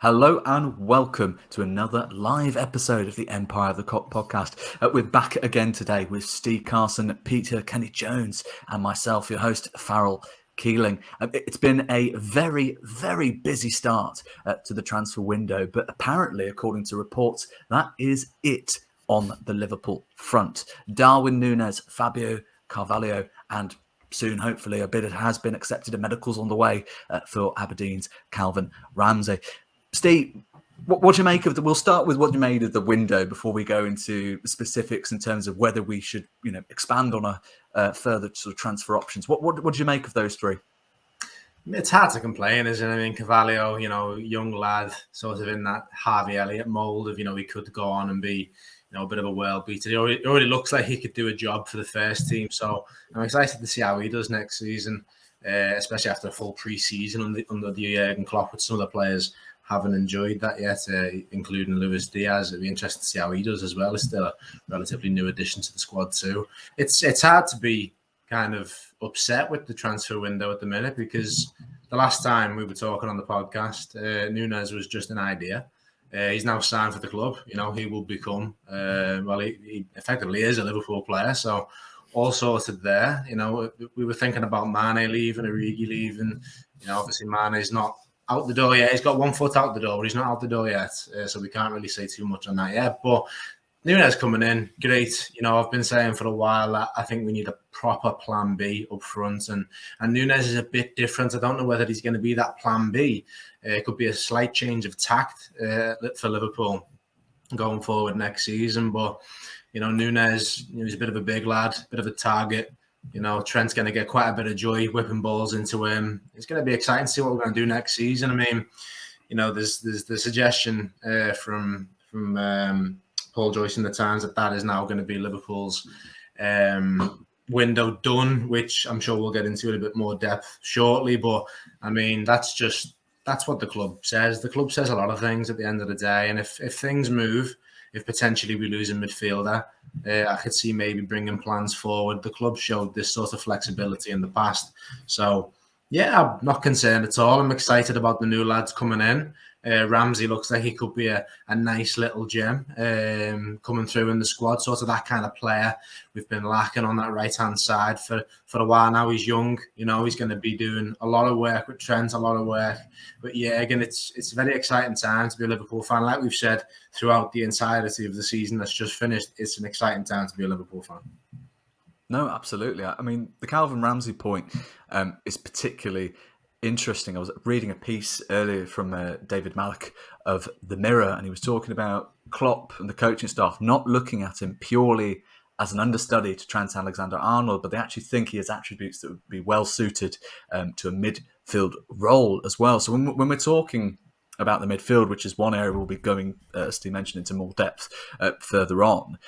Hello and welcome to another live episode of the Empire of the Kop Podcast. We're back again today with Steve Carson, Peter Kenny Jones, and myself, your host, Farrell Keeling. It's been a very, very busy start to the transfer window, but apparently, according to reports, that is it on the Liverpool front. Darwin Núñez, Fabio Carvalho, and soon, hopefully, a bid has been accepted and medicals on the way for Aberdeen's Calvin Ramsey. Steve, what do you make of we'll start with what you made of the window before we go into specifics in terms of whether we should, expand on a further sort of transfer options. What do you make of those three? It's hard to complain, isn't it? I mean, Carvalho, young lad, sort of in that Harvey Elliott mould of, he could go on and be, a bit of a world beater. It already looks like he could do a job for the first team. So I'm excited to see how he does next season, especially after a full pre-season under the Jurgen Klopp with some of the players haven't enjoyed that yet, including Luis Diaz. It'd be interesting to see how he does as well. He's still a relatively new addition to the squad too. It's hard to be kind of upset with the transfer window at the minute because the last time we were talking on the podcast, Núñez was just an idea. He's now signed for the club. He will become, he effectively is a Liverpool player. So all sorted there. We were thinking about Mane leaving, Origi leaving. Obviously Mane's not out the door yet. He's got 1 foot out the door, but he's not out the door yet. So we can't really say too much on that yet. But Núñez coming in, great. I've been saying for a while that I think we need a proper plan B up front. And Núñez is a bit different. I don't know whether he's going to be that plan B. It could be a slight change of tact for Liverpool going forward next season. But, Núñez, he's a bit of a big lad, bit of a target. Trent's going to get quite a bit of joy whipping balls into him. It's going to be exciting to see what we're going to do next season. I mean, there's the suggestion from Paul Joyce in the Times that is now going to be Liverpool's window done, which I'm sure we'll get into in a bit more depth shortly. But I mean, that's what the club says. The club says a lot of things at the end of the day, and if things move, if potentially we lose a midfielder, I could see maybe bringing plans forward. The club showed this sort of flexibility in the past. So, yeah, I'm not concerned at all. I'm excited about the new lads coming in. Ramsey looks like he could be a nice little gem coming through in the squad, sort of that kind of player we've been lacking on that right-hand side for a while now. He's young, he's going to be doing a lot of work with Trent, a lot of work. But yeah, again, it's a very exciting time to be a Liverpool fan. Like we've said throughout the entirety of the season that's just finished, it's an exciting time to be a Liverpool fan. No, absolutely. I mean, the Calvin Ramsey point is particularly interesting. I was reading a piece earlier from David Malik of The Mirror, and he was talking about Klopp and the coaching staff not looking at him purely as an understudy to Trent Alexander-Arnold, but they actually think he has attributes that would be well suited to a midfield role as well. So when we're talking about the midfield, which is one area we'll be going, as Steve mentioned, into more depth further on,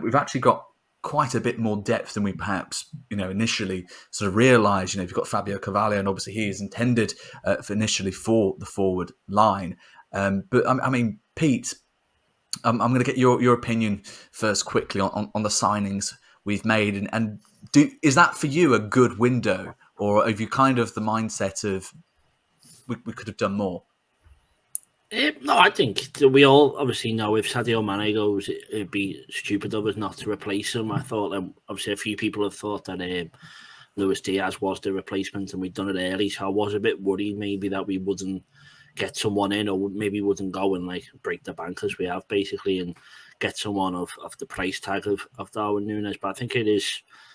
we've actually got quite a bit more depth than we perhaps, initially sort of realised. You've got Fabio Carvalho, and obviously he is intended initially for the forward line. But I mean, Pete, I'm going to get your opinion first quickly on the signings we've made. And is that for you a good window, or have you kind of the mindset of we could have done more? No, I think we all obviously know if Sadio Mane goes, it'd be stupid of us not to replace him. I thought obviously a few people have thought that Luis Diaz was the replacement and we'd done it early, so I was a bit worried maybe that we wouldn't get someone in, or maybe wouldn't go and break the bank as we have basically and get someone of the price tag of Darwin Núñez. But I think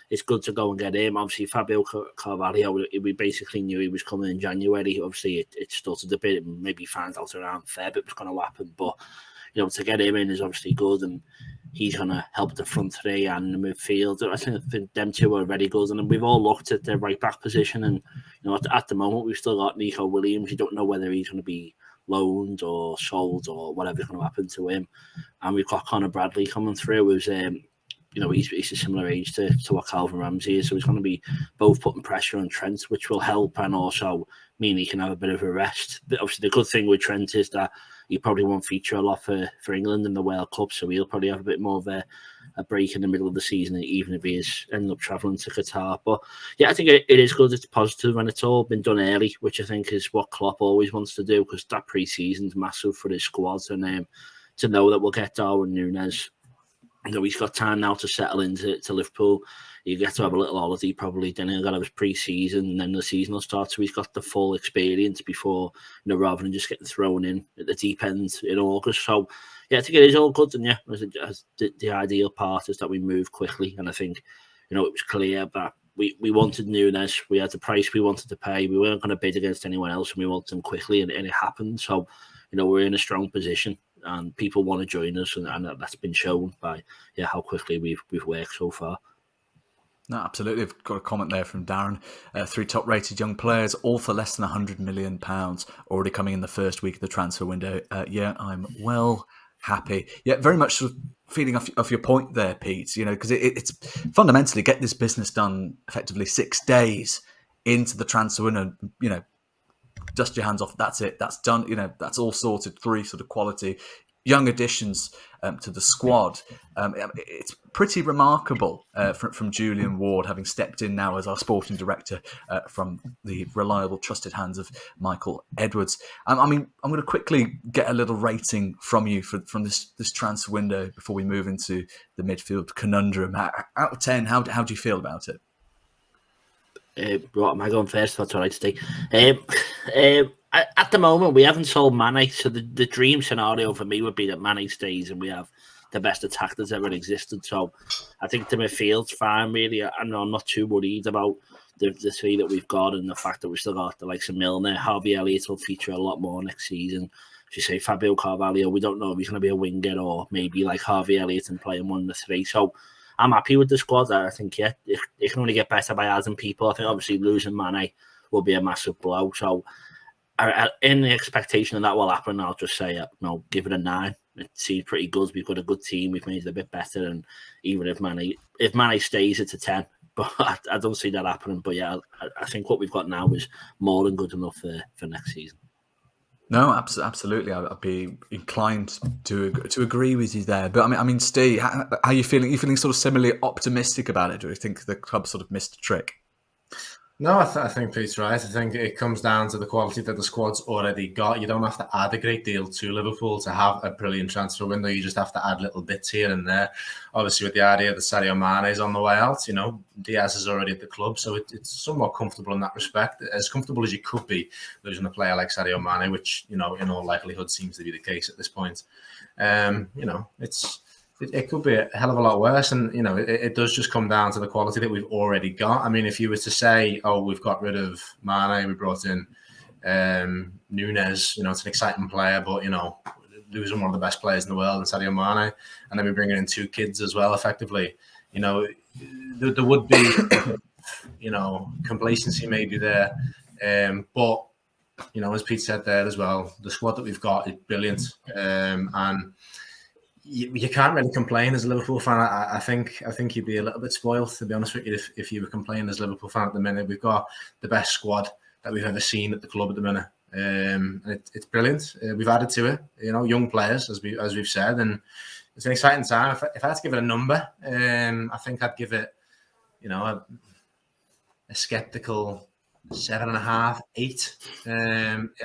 it's good to go and get him. Obviously, Fabio Carvalho, we basically knew he was coming in January. Obviously, it stuttered a bit and maybe found out around Feb it was going to happen. But, to get him in is obviously good, and he's going to help the front three and the midfield. I think them two are very good. And we've all looked at the right-back position, and, at the moment, we've still got Nico Williams. You don't know whether he's going to be loaned or sold or whatever's going to happen to him. And we've got Conor Bradley coming through, who's he's a similar age to what Calvin Ramsey is, so he's going to be both putting pressure on Trent, which will help, and also mean he can have a bit of a rest. But obviously, the good thing with Trent is that he probably won't feature a lot for England in the World Cup, so he'll probably have a bit more of a break in the middle of the season, even if he is ending up travelling to Qatar. But yeah, I think it is good. It's positive, and it's all been done early, which I think is what Klopp always wants to do, because that pre-season's massive for his squad, and to know that we'll get Darwin Núñez. He's got time now to settle into Liverpool. You get to have a little holiday probably, then he'll got to have his pre-season, and then the season will start, so he's got the full experience before, rather than just getting thrown in at the deep end in August. So yeah, I think it is all good, and yeah, as the ideal part is that we move quickly, and I think, it was clear that we wanted Núñez, we had the price we wanted to pay, we weren't going to bid against anyone else, and we wanted him quickly, and it happened. So, we're in a strong position, and people want to join us, and that's been shown by how quickly we've worked so far. No, absolutely. I've got a comment there from Darren. 3 top-rated young players, all for less than £100 million, already coming in the first week of the transfer window. Yeah, I'm well happy. Yeah, very much sort of feeding off your point there, Pete, because it's fundamentally get this business done effectively 6 days into the transfer window, dust your hands off. That's it. That's done. That's all sorted. 3 sort of quality young additions to the squad. It's pretty remarkable from Julian Ward, having stepped in now as our sporting director from the reliable, trusted hands of Michael Edwards. I'm going to quickly get a little rating from you from this transfer window before we move into the midfield conundrum. Out of 10, how do you feel about it? What am I going first? That's all right, Steve. At the moment, we haven't sold Mane, so the dream scenario for me would be that Mane stays and we have the best attack that's ever existed. So I think the midfield's fine, really. I'm not too worried about the 3 that we've got, and the fact that we've still got the likes of Milner. Harvey Elliott will feature a lot more next season. As you say, Fabio Carvalho, we don't know if he's going to be a winger or maybe like Harvey Elliott and playing 1 of the 3. So I'm happy with the squad. I think, it can only get better by adding people. I think obviously losing Mane will be a massive blow. So in the expectation that will happen, I'll just say, give it a 9. It seems pretty good. We've got a good team. We've made it a bit better. And even if Mane stays, it's a 10. But I don't see that happening. But yeah, I think what we've got now is more than good enough for next season. No, absolutely. I'd be inclined to agree with you there. But I mean, Steve, how are you feeling? Are you feeling sort of similarly optimistic about it? Do you think the club sort of missed a trick? No, I think Pete's right. I think it comes down to the quality that the squad's already got. You don't have to add a great deal to Liverpool to have a brilliant transfer window. You just have to add little bits here and there. Obviously, with the idea that Sadio Mane is on the way out, Diaz is already at the club, so it's somewhat comfortable in that respect. As comfortable as you could be losing a player like Sadio Mane, which, in all likelihood seems to be the case at this point. It could be a hell of a lot worse, and it does just come down to the quality that we've already got. I mean, if you were to say, we've got rid of Mane, we brought in Núñez, it's an exciting player, but losing one of the best players in the world, and Sadio Mane, and then we're bringing in 2 kids as well, effectively. There would be, complacency maybe there, but as Pete said there as well, the squad that we've got is brilliant, and you can't really complain as a Liverpool fan. I think you'd be a little bit spoiled, to be honest with you, if you were complaining as a Liverpool fan at the minute. We've got the best squad that we've ever seen at the club at the minute. It's brilliant. We've added to it, young players, as we've said, and it's an exciting time. If I had to give it a number, I think I'd give it, a sceptical 7.5, 8.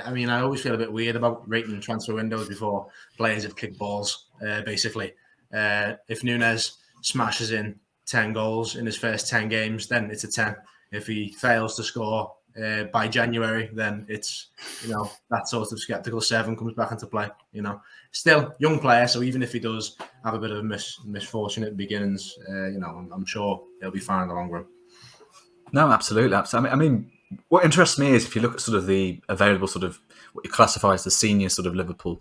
I mean, I always feel a bit weird about rating transfer windows before players have kicked balls. Basically, if Núñez smashes in 10 goals in his first 10 games, then it's a 10. If he fails to score by January, then it's, that sort of sceptical 7 comes back into play. Still young player, so even if he does have a bit of misfortune at the beginnings, I'm sure he'll be fine in the long run. No, absolutely. I mean, what interests me is if you look at sort of the available sort of what you classify as the senior sort of Liverpool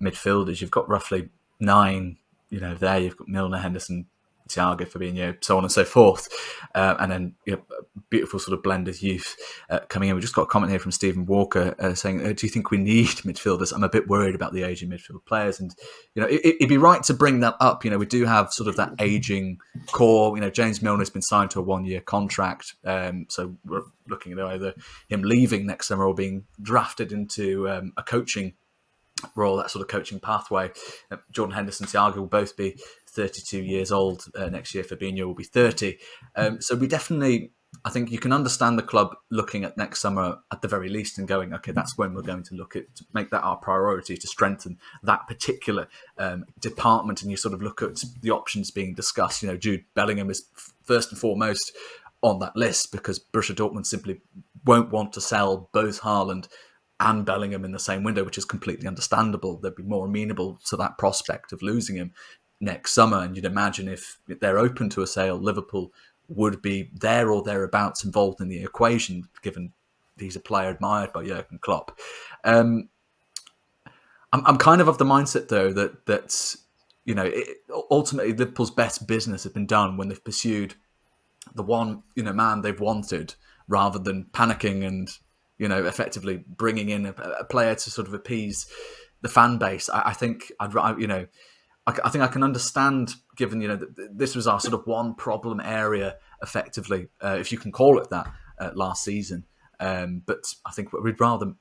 midfielders, you've got roughly 9. There you've got Milner, Henderson, Thiago, Fabinho, so on and so forth. And then beautiful sort of blend of youth coming in. We just got a comment here from Stephen Walker saying, do you think we need midfielders? I'm a bit worried about the aging midfield players. And, it'd be right to bring that up. We do have sort of that aging core. James Milner's been signed to a 1-year contract. So we're looking at either him leaving next summer or being drafted into a coaching role, that sort of coaching pathway. Jordan Henderson, Thiago will both be 32 years old next year. Fabinho will be 30. So we definitely, I think you can understand the club looking at next summer at the very least and going, okay, that's when we're going to look at, to make that our priority, to strengthen that particular department. And you sort of look at the options being discussed. Jude Bellingham is first and foremost on that list because Borussia Dortmund simply won't want to sell both Haaland and Bellingham in the same window, which is completely understandable. They'd be more amenable to that prospect of losing him next summer. And you'd imagine if they're open to a sale, Liverpool would be there or thereabouts involved in the equation, given he's a player admired by Jurgen Klopp. I'm kind of the mindset, though, that ultimately Liverpool's best business has been done when they've pursued the one man they've wanted, rather than panicking and effectively bringing in a player to sort of appease the fan base. I think I think I can understand, given that this was our sort of one problem area, effectively, if you can call it that, last season. But I think we'd rather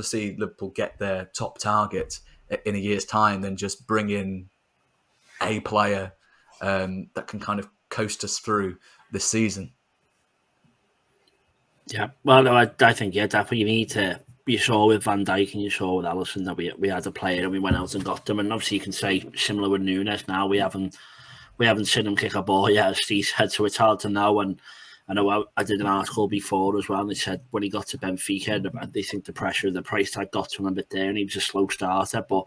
see Liverpool get their top target in a year's time than just bring in a player that can kind of coast us through this season. Yeah, well, no, I think, definitely you need to. You saw with Van Dijk and you saw with Alisson that we had a player and we went out and got them. And obviously you can say similar with Núñez now. We haven't seen him kick a ball yet, as Steve said, so it's hard to know. And I know I did an article before as well, and they said when he got to Benfica, they think the pressure, the price tag got to him a bit there, and he was a slow starter. But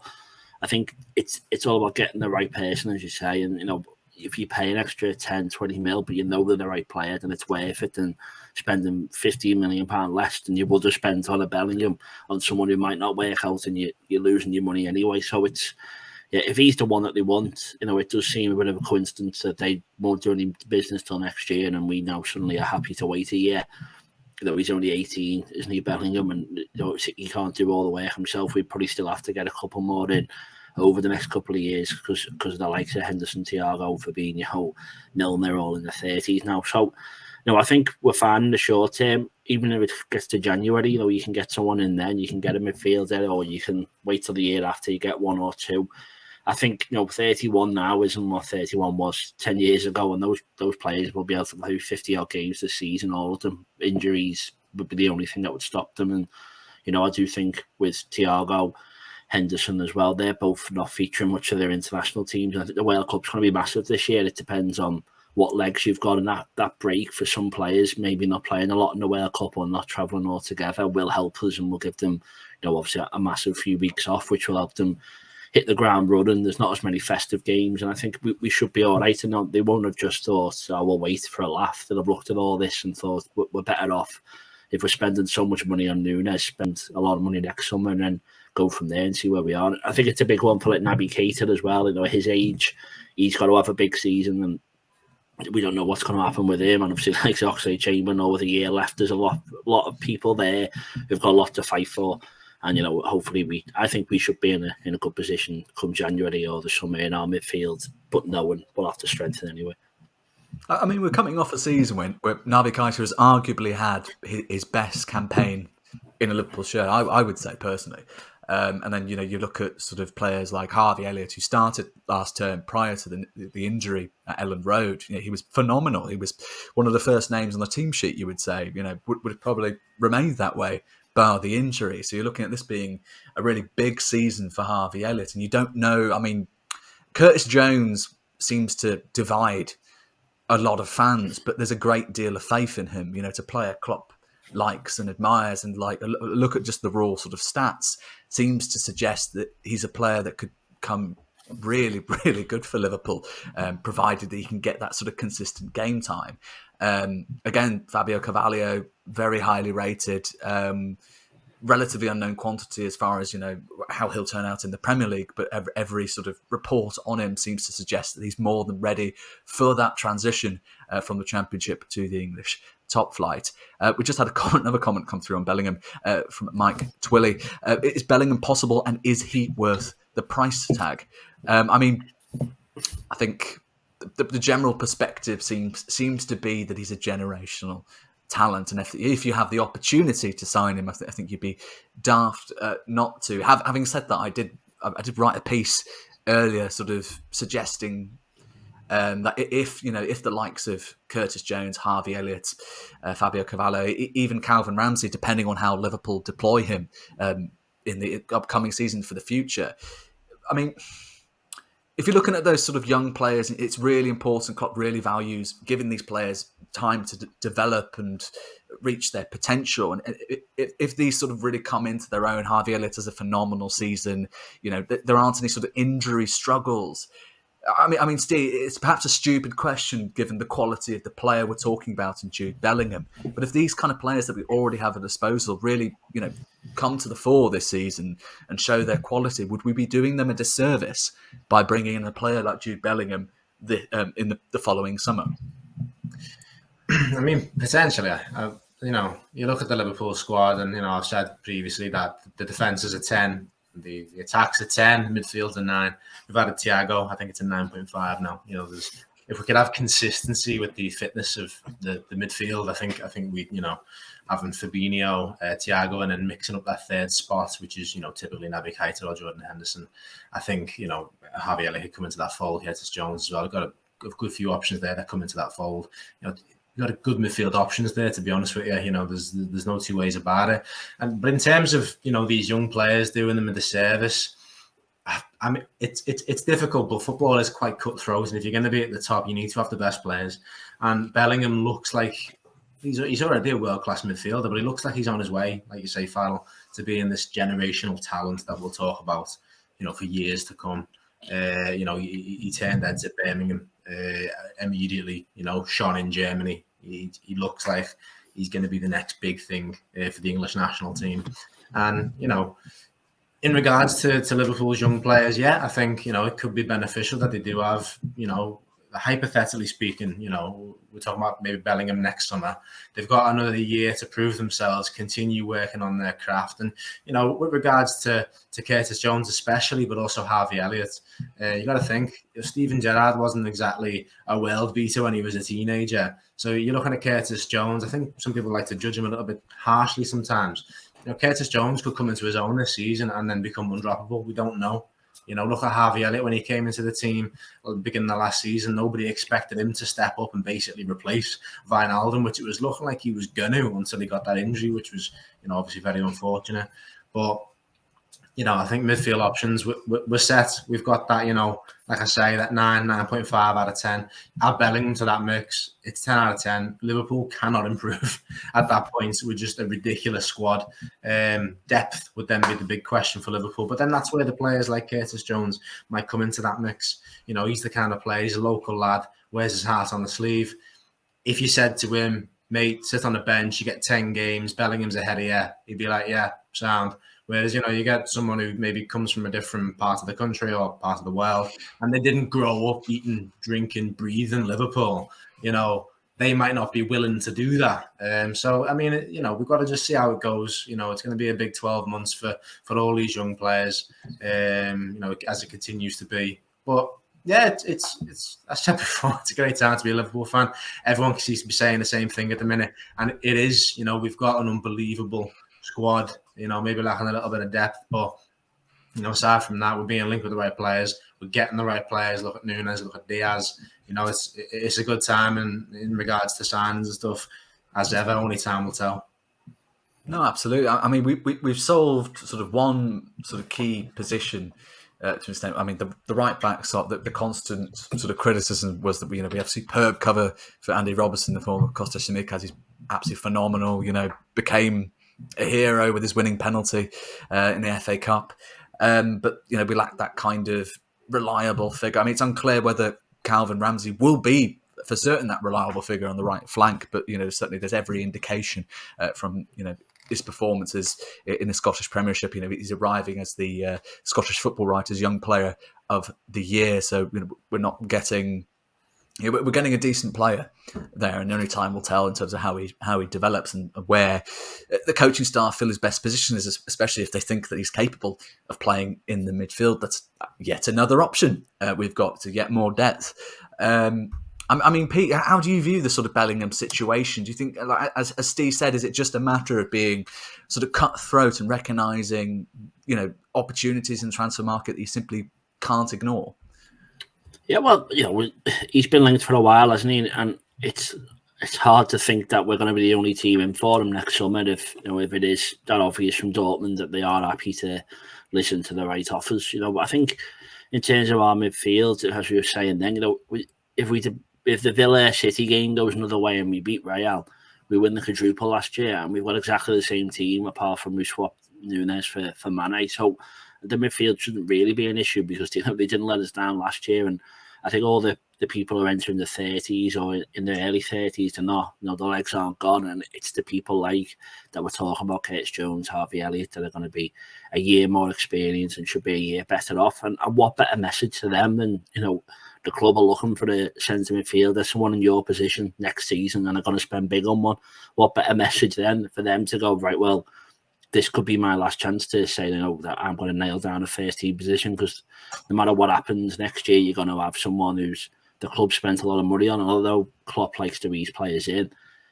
I think it's all about getting the right person, as you say, and if you pay an extra 10, 20 mil, but they're the right player, then it's worth it. And spending £15 million less than you would have spent on a Bellingham, on someone who might not work out, and you're losing your money anyway. So it's, if he's the one that they want, it does seem a bit of a coincidence that they won't do any business till next year, and we now suddenly are happy to wait a year. He's only 18, isn't he, Bellingham? And he can't do all the work himself. We probably still have to get a couple more in over the next couple of years because of the likes of Henderson, Thiago, Fabinho, Milner, all in the 30s now. So, I think we're fine in the short term. Even if it gets to January, you can get someone in then, you can get a midfielder, or you can wait till the year after you get one or two. I think 31 now isn't what 31 was 10 years ago, and those players will be able to play 50-odd games this season. All of them, injuries would be the only thing that would stop them. And I do think with Thiago, Henderson as well, they're both not featuring much of their international teams. And I think the World Cup's going to be massive this year. It depends on what legs you've got, and that break for some players, maybe not playing a lot in the World Cup or not travelling altogether, will help us, and will give them, obviously a massive few weeks off, which will help them hit the ground running. There's not as many festive games, and I think we should be all right. And they won't have just thought, we'll wait for a laugh. They'll have looked at all this and thought, we're better off if we're spending so much money on Núñez, spend a lot of money next summer and then go from there and see where we are. I think it's a big one for Naby Keita as well. His age, he's got to have a big season, and we don't know what's going to happen with him. And obviously, like Oxlade-Chamberlain, with a year left, there's a lot of people there who've got a lot to fight for. And hopefully, I think we should be in a good position come January or the summer in our midfield. But knowing we'll have to strengthen anyway. I mean, we're coming off a season where Naby Keita has arguably had his best campaign in a Liverpool shirt, I would say personally. And then, you look at sort of players like Harvey Elliott, who started last term prior to the injury at Elland Road. He was phenomenal. He was one of the first names on the team sheet, you would say, would have probably remained that way bar the injury. So you're looking at this being a really big season for Harvey Elliott. And you don't know, I mean, Curtis Jones seems to divide a lot of fans, but there's a great deal of faith in him, to play a Klopp likes and admires, and look at just the raw sort of stats, seems to suggest that he's a player that could come really, really good for Liverpool, provided that he can get that sort of consistent game time. Again, Fabio Carvalho, very highly rated. relatively unknown quantity as far as, how he'll turn out in the Premier League, but every sort of report on him seems to suggest that he's more than ready for that transition from the Championship to the English top flight. We just had another comment come through on Bellingham from Mike Twilley. Is Bellingham possible, and is he worth the price tag? I think the general perspective seems to be that he's a generational talent, and if you have the opportunity to sign him, I think you'd be daft not to. Having said that, I did write a piece earlier, sort of suggesting that if the likes of Curtis Jones, Harvey Elliott, Fabio Carvalho, even Calvin Ramsey, depending on how Liverpool deploy him in the upcoming season for the future, if you're looking at those sort of young players, it's really important. Klopp really values giving these players time to develop and reach their potential. And if these sort of really come into their own, Harvey Elliott has a phenomenal season. There aren't any sort of injury struggles. Steve, it's perhaps a stupid question given the quality of the player we're talking about in Jude Bellingham. But if these kind of players that we already have at disposal really, come to the fore this season and show their quality, would we be doing them a disservice by bringing in a player like Jude Bellingham in the following summer? Potentially. You look at the Liverpool squad, and I've said previously that the defence is a 10. The attack's a 10, midfield's a 9. We've added Thiago. I think it's a 9.5 now. If we could have consistency with the fitness of the midfield, I think we, having Fabinho, Thiago, and then mixing up that third spot, which is, typically Naby Keita or Jordan Henderson. I think, Harvey Elliott could come into that fold. Curtis Jones as well. I've got a good few options there that come into that fold. You've got a good midfield options there, to be honest with you. There's no two ways about it. But in terms of, these young players doing them a disservice, it's difficult, but football is quite cutthroat. And if you're going to be at the top, you need to have the best players. And Bellingham looks like he's already a world-class midfielder, but he looks like he's on his way, like you say, Farrell, to being this generational talent that we'll talk about, for years to come. He turned heads at Birmingham immediately, shone in Germany. He looks like he's going to be the next big thing for the English national team. And, in regards to Liverpool's young players, I think, it could be beneficial that they do have, hypothetically speaking, we're talking about maybe Bellingham next summer. They've got another year to prove themselves, continue working on their craft. And, with regards to Curtis Jones especially, but also Harvey Elliott, you got to think, Steven Gerrard wasn't exactly a world beater when he was a teenager. So you're looking at Curtis Jones. I think some people like to judge him a little bit harshly sometimes. Curtis Jones could come into his own this season and then become undroppable. We don't know. Look at Harvey Elliott when he came into the team at the beginning of last season. Nobody expected him to step up and basically replace Wijnaldum, which it was looking like he was going to until he got that injury, which was, obviously very unfortunate. But, I think midfield options, we're set. We've got that, like I say, that 9.5 out of 10. Add Bellingham to that mix. It's 10 out of 10. Liverpool cannot improve at that point. We're just a ridiculous squad. Depth would then be the big question for Liverpool. But then that's where the players like Curtis Jones might come into that mix. He's the kind of player, he's a local lad, wears his heart on the sleeve. If you said to him, mate, sit on the bench, you get 10 games, Bellingham's ahead of you, he'd be like, yeah, sound. Whereas, you get someone who maybe comes from a different part of the country or part of the world, and they didn't grow up eating, drinking, breathing Liverpool, they might not be willing to do that. We've got to just see how it goes. It's going to be a big 12 months for all these young players, as it continues to be. But yeah, it's I said before, it's a great time to be a Liverpool fan. Everyone seems to be saying the same thing at the minute. And it is, we've got an unbelievable squad, maybe lacking a little bit of depth, but aside from that, we're being linked with the right players. We're getting the right players. Look at Núñez, look at Diaz. It's a good time in regards to signings and stuff. As ever, only time will tell. No, absolutely. We've solved sort of one sort of key position to an extent. The right back slot. The constant sort of criticism was that we have superb cover for Andy Robertson, the former Costa Tsimikas. He's absolutely phenomenal. Became a hero with his winning penalty in the FA Cup. But we lack that kind of reliable figure. It's unclear whether Calvin Ramsey will be for certain that reliable figure on the right flank, but certainly there's every indication from his performances in the Scottish Premiership. He's arriving as the Scottish Football Writers Young Player of the Year. So we're not getting. We're getting a decent player there, and only time will tell in terms of how he develops and where the coaching staff feel his best position is, especially if they think that he's capable of playing in the midfield. That's yet another option we've got to get more depth. I mean, Pete, how do you view the sort of Bellingham situation? Do you think, like, as Steve said, is it just a matter of being sort of cutthroat and recognising, opportunities in the transfer market that you simply can't ignore? Yeah, well, he's been linked for a while, hasn't he? And it's hard to think that we're going to be the only team in for him next summer if it is that obvious from Dortmund that they are happy to listen to the right offers. But I think in terms of our midfield, as we were saying then, if the Villa City game goes another way and we beat Real, we win the quadruple last year, and we've got exactly the same team apart from we swapped Nunes for Mane. So the midfield shouldn't really be an issue because they didn't let us down last year. And I think all the people who are entering the 30s or in the early 30s, they're not, the legs aren't gone. And it's the people like that we're talking about, Curtis Jones, Harvey Elliott, that are going to be a year more experienced and should be a year better off. And what better message to them than, the club are looking for a centre midfielder, someone in your position next season, and are going to spend big on one. What better message then for them to go, right, well, this could be my last chance to say, that I'm going to nail down a first team position, because no matter what happens next year, you're going to have someone who's the club spent a lot of money on. And although Klopp likes to ease players in,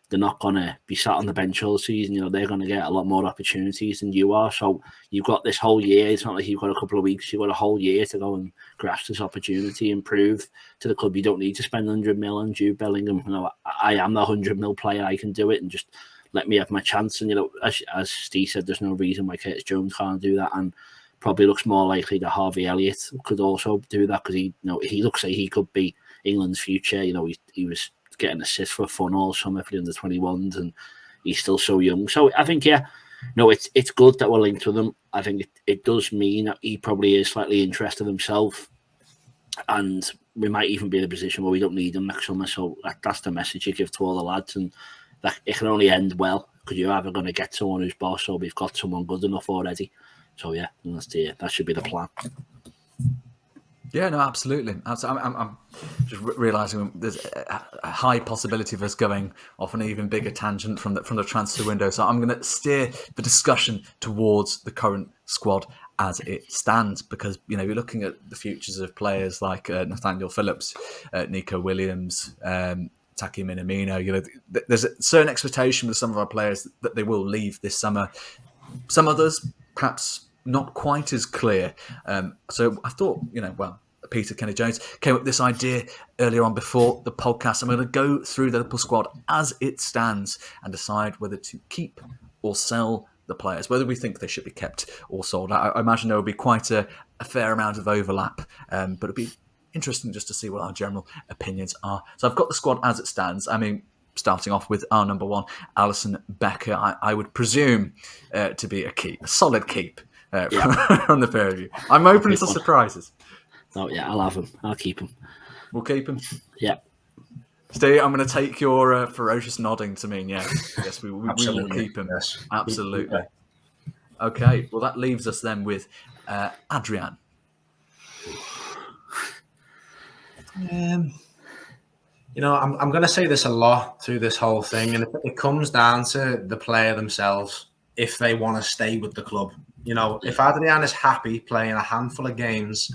they're not going to be sat on the bench all season. They're going to get a lot more opportunities than you are. So you've got this whole year. It's not like you've got a couple of weeks. You've got a whole year to go and grasp this opportunity and prove to the club you don't need to spend 100 mil on Jude Bellingham. I am the 100 mil player. I can do it, and just let me have my chance. And, as Steve said, there's no reason why Curtis Jones can't do that. And probably looks more likely that Harvey Elliott could also do that, because he looks like he could be England's future. He was getting assists for fun all summer for the under-21s, and he's still so young. So I think, it's good that we're linked with him. I think it does mean that he probably is slightly interested himself, and we might even be in a position where we don't need him next summer. So that's the message you give to all the lads, and that it can only end well, because you're either going to get someone who's boss, or we've got someone good enough already. So that should be the plan. Yeah, no, absolutely. I'm just realising there's a high possibility of us going off an even bigger tangent from the transfer window. So I'm going to steer the discussion towards the current squad as it stands, because you're looking at the futures of players like Nathaniel Phillips, Nico Williams, Taki Minamino. There's a certain expectation with some of our players that they will leave this summer. Some others, perhaps not quite as clear. So I thought, Peter Kenny-Jones came up with this idea earlier on before the podcast. I'm going to go through the Liverpool squad as it stands and decide whether to keep or sell the players, whether we think they should be kept or sold. I imagine there will be quite a fair amount of overlap, but it'll be interesting just to see what our general opinions are. So I've got the squad as it stands. I mean, starting off with our number one, Alisson Becker, I would presume to be a solid keep from the pair of you. I'm open to surprises. Oh, yeah, I'll have him. I'll keep him. We'll keep him? Yeah. Steve, I'm going to take your ferocious nodding to mean yes. Yes, we will keep him. Yes. Absolutely. Okay, well, that leaves us then with Adrian. I'm going to say this a lot through this whole thing, and it comes down to the player themselves, if they want to stay with the club. If Adrian is happy playing a handful of games,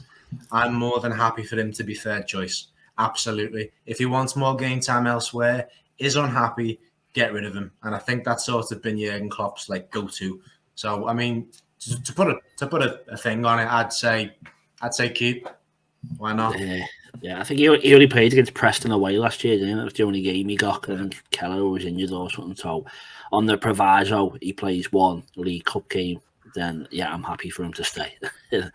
I'm more than happy for him to be third choice. Absolutely. If he wants more game time elsewhere, is unhappy, get rid of him. And I think that's sort of been Jurgen Klopp's go-to. So, I mean, to put a thing on it, I'd say keep. Why not? Yeah, I think he only played against Preston away last year, didn't he? That was the only game he got. I think Keller was injured or something. So, on the proviso, he plays one League Cup game, then, I'm happy for him to stay. You're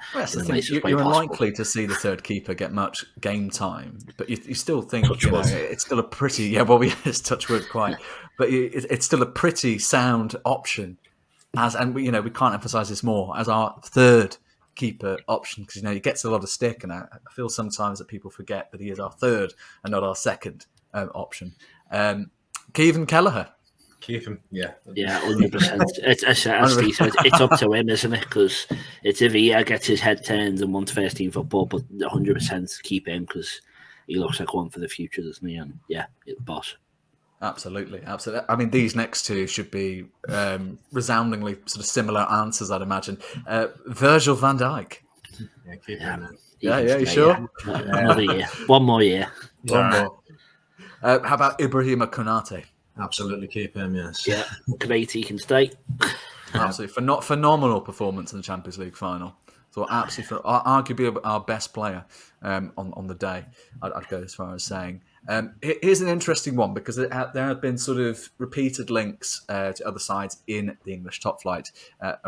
unlikely to see the third keeper get much game time, but you still think it's still a pretty... it's touch wood quite. But it's still a pretty sound option. We can't emphasise this more, as our third keeper option, because he gets a lot of stick, and I feel sometimes that people forget that he is our third and not our second option. Kevin Kelleher. Keep him, yeah. Yeah, 100%. It's up to him, isn't it? Because it's if he gets his head turned and wants first team football, but 100% keep him because he looks like one for the future, doesn't he? And yeah, boss. Absolutely. I mean, these next two should be resoundingly sort of similar answers, I'd imagine. Virgil van Dijk. Yeah, keep him. Yeah, you sure? Another year. One more year. One more. How about Ibrahimovic Konate? Absolutely keep him, yes. Yeah, great, he can stay. Absolutely. Phenomenal performance in the Champions League final. So absolutely, arguably our best player on the day, I'd go as far as saying. Here's an interesting one because there have been sort of repeated links to other sides in the English top flight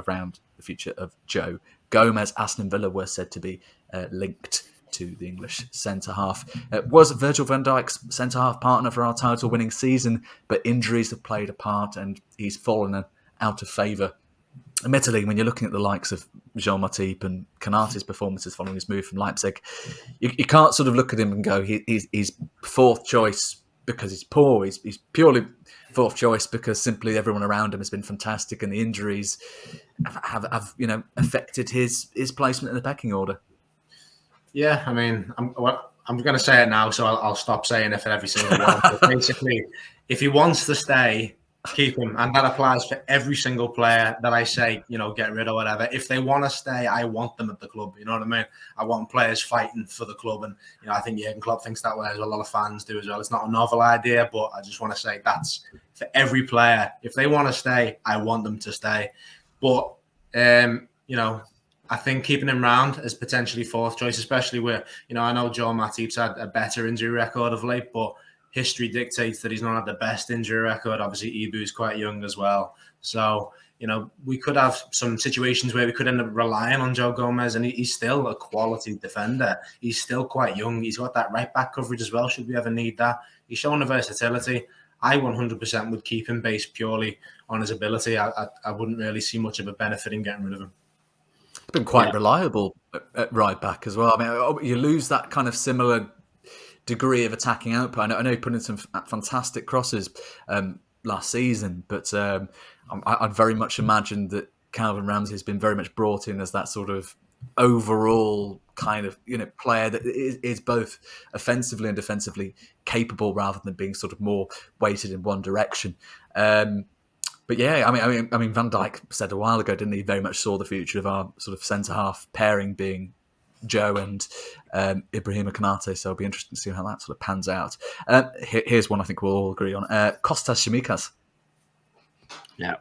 around the future of Joe Gomez. Aston Villa were said to be linked to the English centre-half. Was Virgil van Dijk's centre-half partner for our title-winning season, but injuries have played a part and he's fallen out of favour. Admittedly, when you're looking at the likes of Jean Matip and Konate's performances following his move from Leipzig, you can't sort of look at him and go, he's fourth choice because he's poor. He's purely fourth choice because simply everyone around him has been fantastic and the injuries have affected his placement in the pecking order. Yeah, I mean, I'm going to say it now, so I'll stop saying it for every single one. But basically, if he wants to stay, keep him. And that applies for every single player that I say, get rid or whatever. If they want to stay, I want them at the club. You know what I mean? I want players fighting for the club. And, I think Jurgen Klopp thinks that way as well. A lot of fans do as well. It's not a novel idea, but I just want to say that's for every player. If they want to stay, I want them to stay. But, I think keeping him round is potentially fourth choice, especially where, I know Joel Matip's had a better injury record of late, but history dictates that he's not had the best injury record. Obviously, Ibu's quite young as well. So, we could have some situations where we could end up relying on Joe Gomez, and he's still a quality defender. He's still quite young. He's got that right-back coverage as well, should we ever need that. He's shown the versatility. I 100% would keep him based purely on his ability. I wouldn't really see much of a benefit in getting rid of him. It's been quite reliable at right back as well. I mean, you lose that kind of similar degree of attacking output. I know he put in some fantastic crosses last season, but I'd very much imagine that Calvin Ramsey has been very much brought in as that sort of overall kind of player that is both offensively and defensively capable, rather than being sort of more weighted in one direction. But yeah, I mean, Van Dijk said a while ago, didn't he? Very much saw the future of our sort of centre half pairing being Joe and Ibrahimovic Konate. So it'll be interesting to see how that sort of pans out. Here's one I think we'll all agree on: Kostas Tsimikas. Yeah,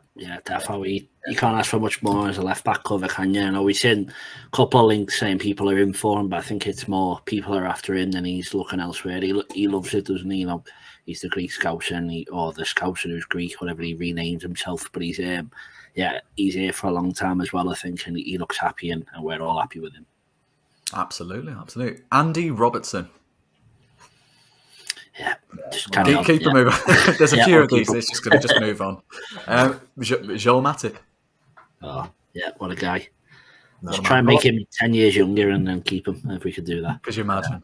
definitely. You can't ask for much more as a left back cover, can you? We've seen a couple of links saying people are in for him, but I think it's more people are after him than he's looking elsewhere. He loves it, doesn't he? He's the Greek Scouser, or the Scouser who's Greek, whatever he renames himself. But he's here for a long time as well, I think, and he looks happy, and we're all happy with him. Absolutely. Andy Robertson. Yeah, just keep him moving. There's a few of these. It's just going to just move on. Joel Matip. Oh, yeah, what a guy. Just try and make him 10 years younger and then keep him, if we could do that. Could you imagine?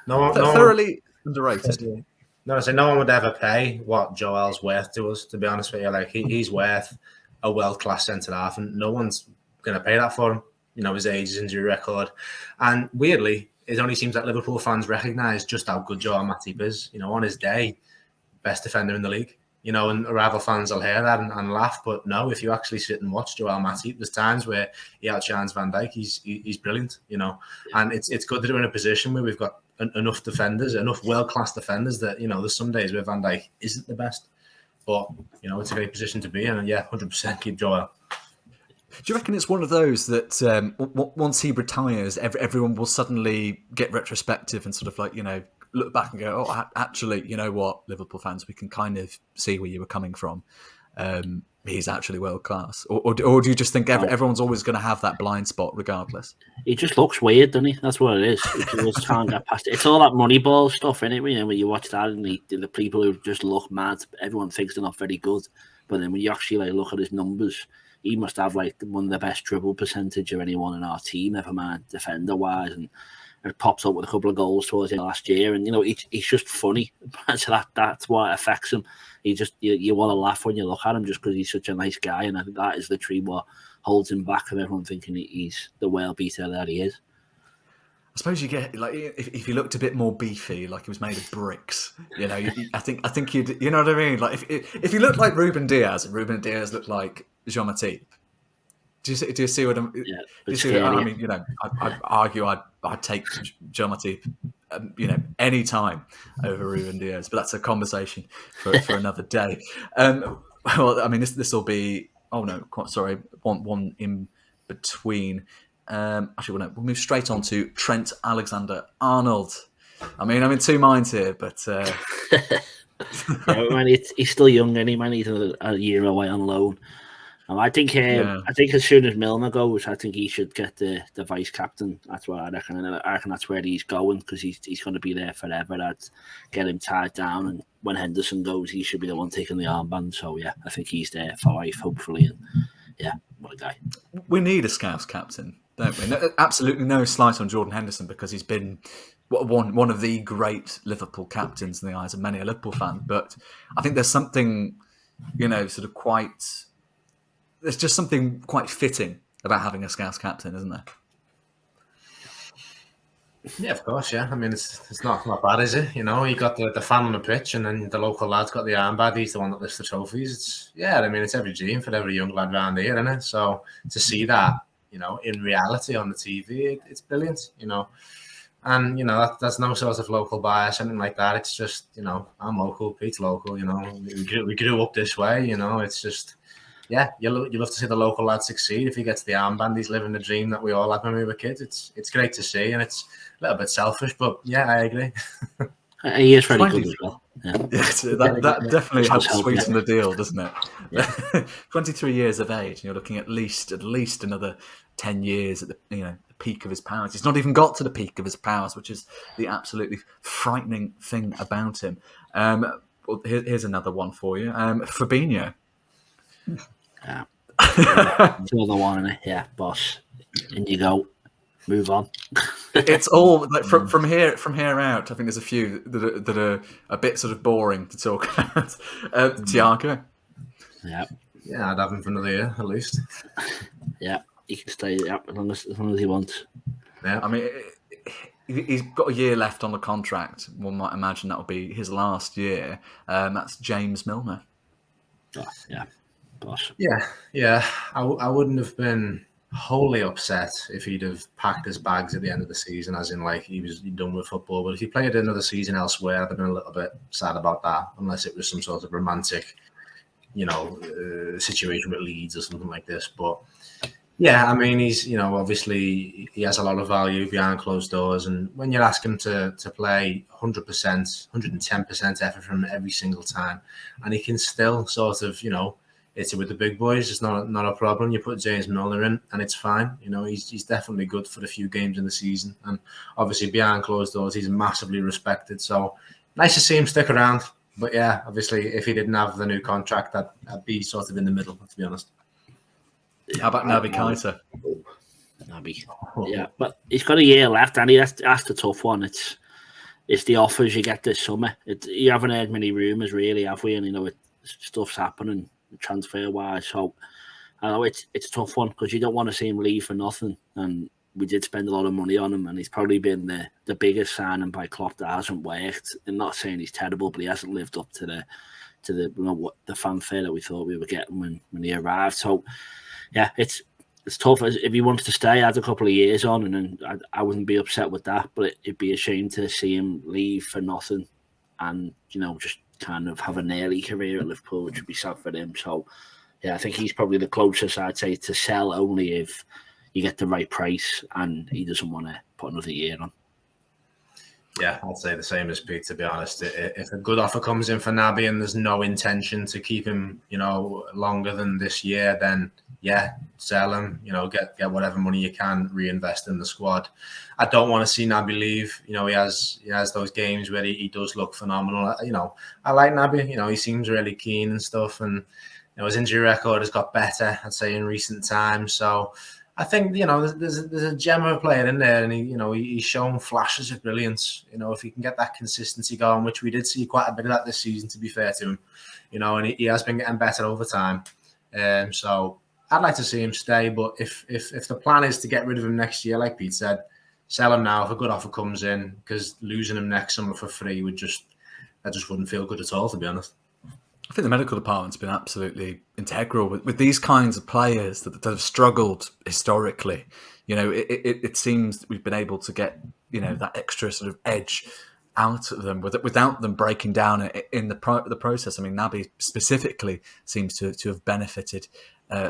No, thoroughly underrated. No, so no one would ever pay what Joel's worth to us, to be honest with you. Like, he's worth a world-class centre-half, and no one's going to pay that for him. His age, his injury record. And weirdly, it only seems that Liverpool fans recognise just how good Joel Matip is. On his day, best defender in the league. And rival fans will hear that and laugh. But no, if you actually sit and watch Joel Matip, there's times where he outshines Van Dijk. He's brilliant, And it's good that we're in a position where we've got enough defenders, enough world-class defenders that, there's some days where Van Dijk isn't the best. But, it's a great position to be in. And, 100% keep Joel. Do you reckon it's one of those that once he retires, everyone will suddenly get retrospective and sort of like, look back and go, oh, actually, you know what, Liverpool fans, we can kind of see where you were coming from. He's actually world class. Or do you just think everyone's always going to have that blind spot regardless? He just looks weird, doesn't he? That's what it is. He just can't get past it. It's all that Moneyball stuff, anyway. When you watch that and the people who just look mad, everyone thinks they're not very good. But then when you actually look at his numbers, he must have one of the best dribble percentage of anyone in our team, never mind defender-wise. And and popped up with a couple of goals towards the end of last year. And he's just funny. So that's what affects him. You want to laugh when you look at him just because he's such a nice guy, and I think that is literally what holds him back from everyone thinking he's the world beater that he is. I suppose you get like if he looked a bit more beefy, like he was made of bricks. I think you'd, you know what I mean. Like if he looked like Ruben Diaz, and Ruben Diaz looked like Jean Matip. Do you see what I'm? Yeah, do you see what, I mean, I'd argue I'd take Jean Matip, any time over Ruben Diaz, but that's a conversation for another day. Well, I mean, this will be. Oh no, sorry, one in between. Actually, we'll move straight on to Trent Alexander-Arnold. I mean, I'm in two minds here, but he's still young, and he's a year away on loan. I think as soon as Milner goes, I think he should get the vice captain. That's what I reckon. And I reckon that's where he's going because he's going to be there forever. I'd get him tied down, and when Henderson goes, he should be the one taking the armband. So yeah, I think he's there for life, hopefully. And yeah, what a guy. We need a Scouse captain, don't we? Absolutely no slight on Jordan Henderson because he's been one of the great Liverpool captains in the eyes of many a Liverpool fan. But I think there's something, sort of quite. There's just something quite fitting about having a Scouse captain, isn't there? Yeah, of course. Yeah, I mean it's not bad, is it? You got the fan on the pitch, and then the local lad's got the armband. He's the one that lifts the trophies. It's every dream for every young lad around here, isn't it? So to see that, in reality on the TV, it's brilliant. And that's no sort of local bias, anything like that. It's just I'm local, Pete's local. We grew up this way. It's just. Yeah, you love to see the local lad succeed. If he gets the armband, he's living the dream that we all had when we were kids. It's great to see, and it's a little bit selfish, but yeah, I agree. He is very good as well. Yeah. That definitely helps sweeten the deal, doesn't it? Yeah. 23 years of age, and you're looking at least another 10 years at the peak of his powers. He's not even got to the peak of his powers, which is the absolutely frightening thing about him. Well, here's another one for you, Fabinho. Yeah. Another one, yeah, boss. In you go. Move on. It's all like from here out. I think there's a few that are a bit sort of boring to talk about. Thiago. Yeah. Yeah, I'd have him for another year at least. Yeah, he can stay as long as he wants. Yeah, I mean, he's got a year left on the contract. One might imagine that will be his last year. That's James Milner. Oh, yeah. Boss. Yeah. I wouldn't have been wholly upset if he'd have packed his bags at the end of the season, as in like he's done with football. But if he played another season elsewhere, I'd have been a little bit sad about that, unless it was some sort of romantic, situation with Leeds or something like this. But yeah, I mean, he's obviously he has a lot of value behind closed doors, and when you ask him to play 100%, 110% effort from every single time, and he can still sort of it's with the big boys. It's not a problem. You put James Milner in, and it's fine. He's definitely good for a few games in the season, and obviously behind closed doors, he's massively respected. So nice to see him stick around. But yeah, obviously, if he didn't have the new contract, I'd be sort of in the middle, to be honest. How about Naby Keita? Naby, yeah, but he's got a year left, and that's the tough one. It's the offers you get this summer. You haven't heard many rumours, really, have we? And stuff's happening transfer wise, so I know it's a tough one because you don't want to see him leave for nothing, and we did spend a lot of money on him, and he's probably been the biggest signing by Klopp that hasn't worked. I'm not saying he's terrible, but he hasn't lived up to the fanfare that we thought we were getting when he arrived. So yeah, it's tough. If he wants to stay, add a couple of years on, and then I wouldn't be upset with that, but it'd be a shame to see him leave for nothing and just kind of have an early career at Liverpool, which would be sad for him. So, yeah, I think he's probably the closest, I'd say, to sell only if you get the right price and he doesn't want to put another year on. Yeah, I'd say the same as Pete, to be honest. If a good offer comes in for Naby and there's no intention to keep him, longer than this year, then yeah, sell him, get whatever money you can, reinvest in the squad. I don't want to see Naby leave. He has those games where he does look phenomenal. I like Naby. He seems really keen and stuff, and his injury record has got better, I'd say, in recent times. So I think there's a gem of a player in there, and he's shown flashes of brilliance. If he can get that consistency going, which we did see quite a bit of that this season, to be fair to him, and he has been getting better over time. So I'd like to see him stay, but if the plan is to get rid of him next year, like Pete said, sell him now if a good offer comes in, because losing him next summer for free that just wouldn't feel good at all, to be honest. I think the medical department's been absolutely integral with these kinds of players that have struggled historically. It seems that we've been able to get that extra sort of edge out of them without them breaking down in the process. I mean, Naby specifically seems to have benefited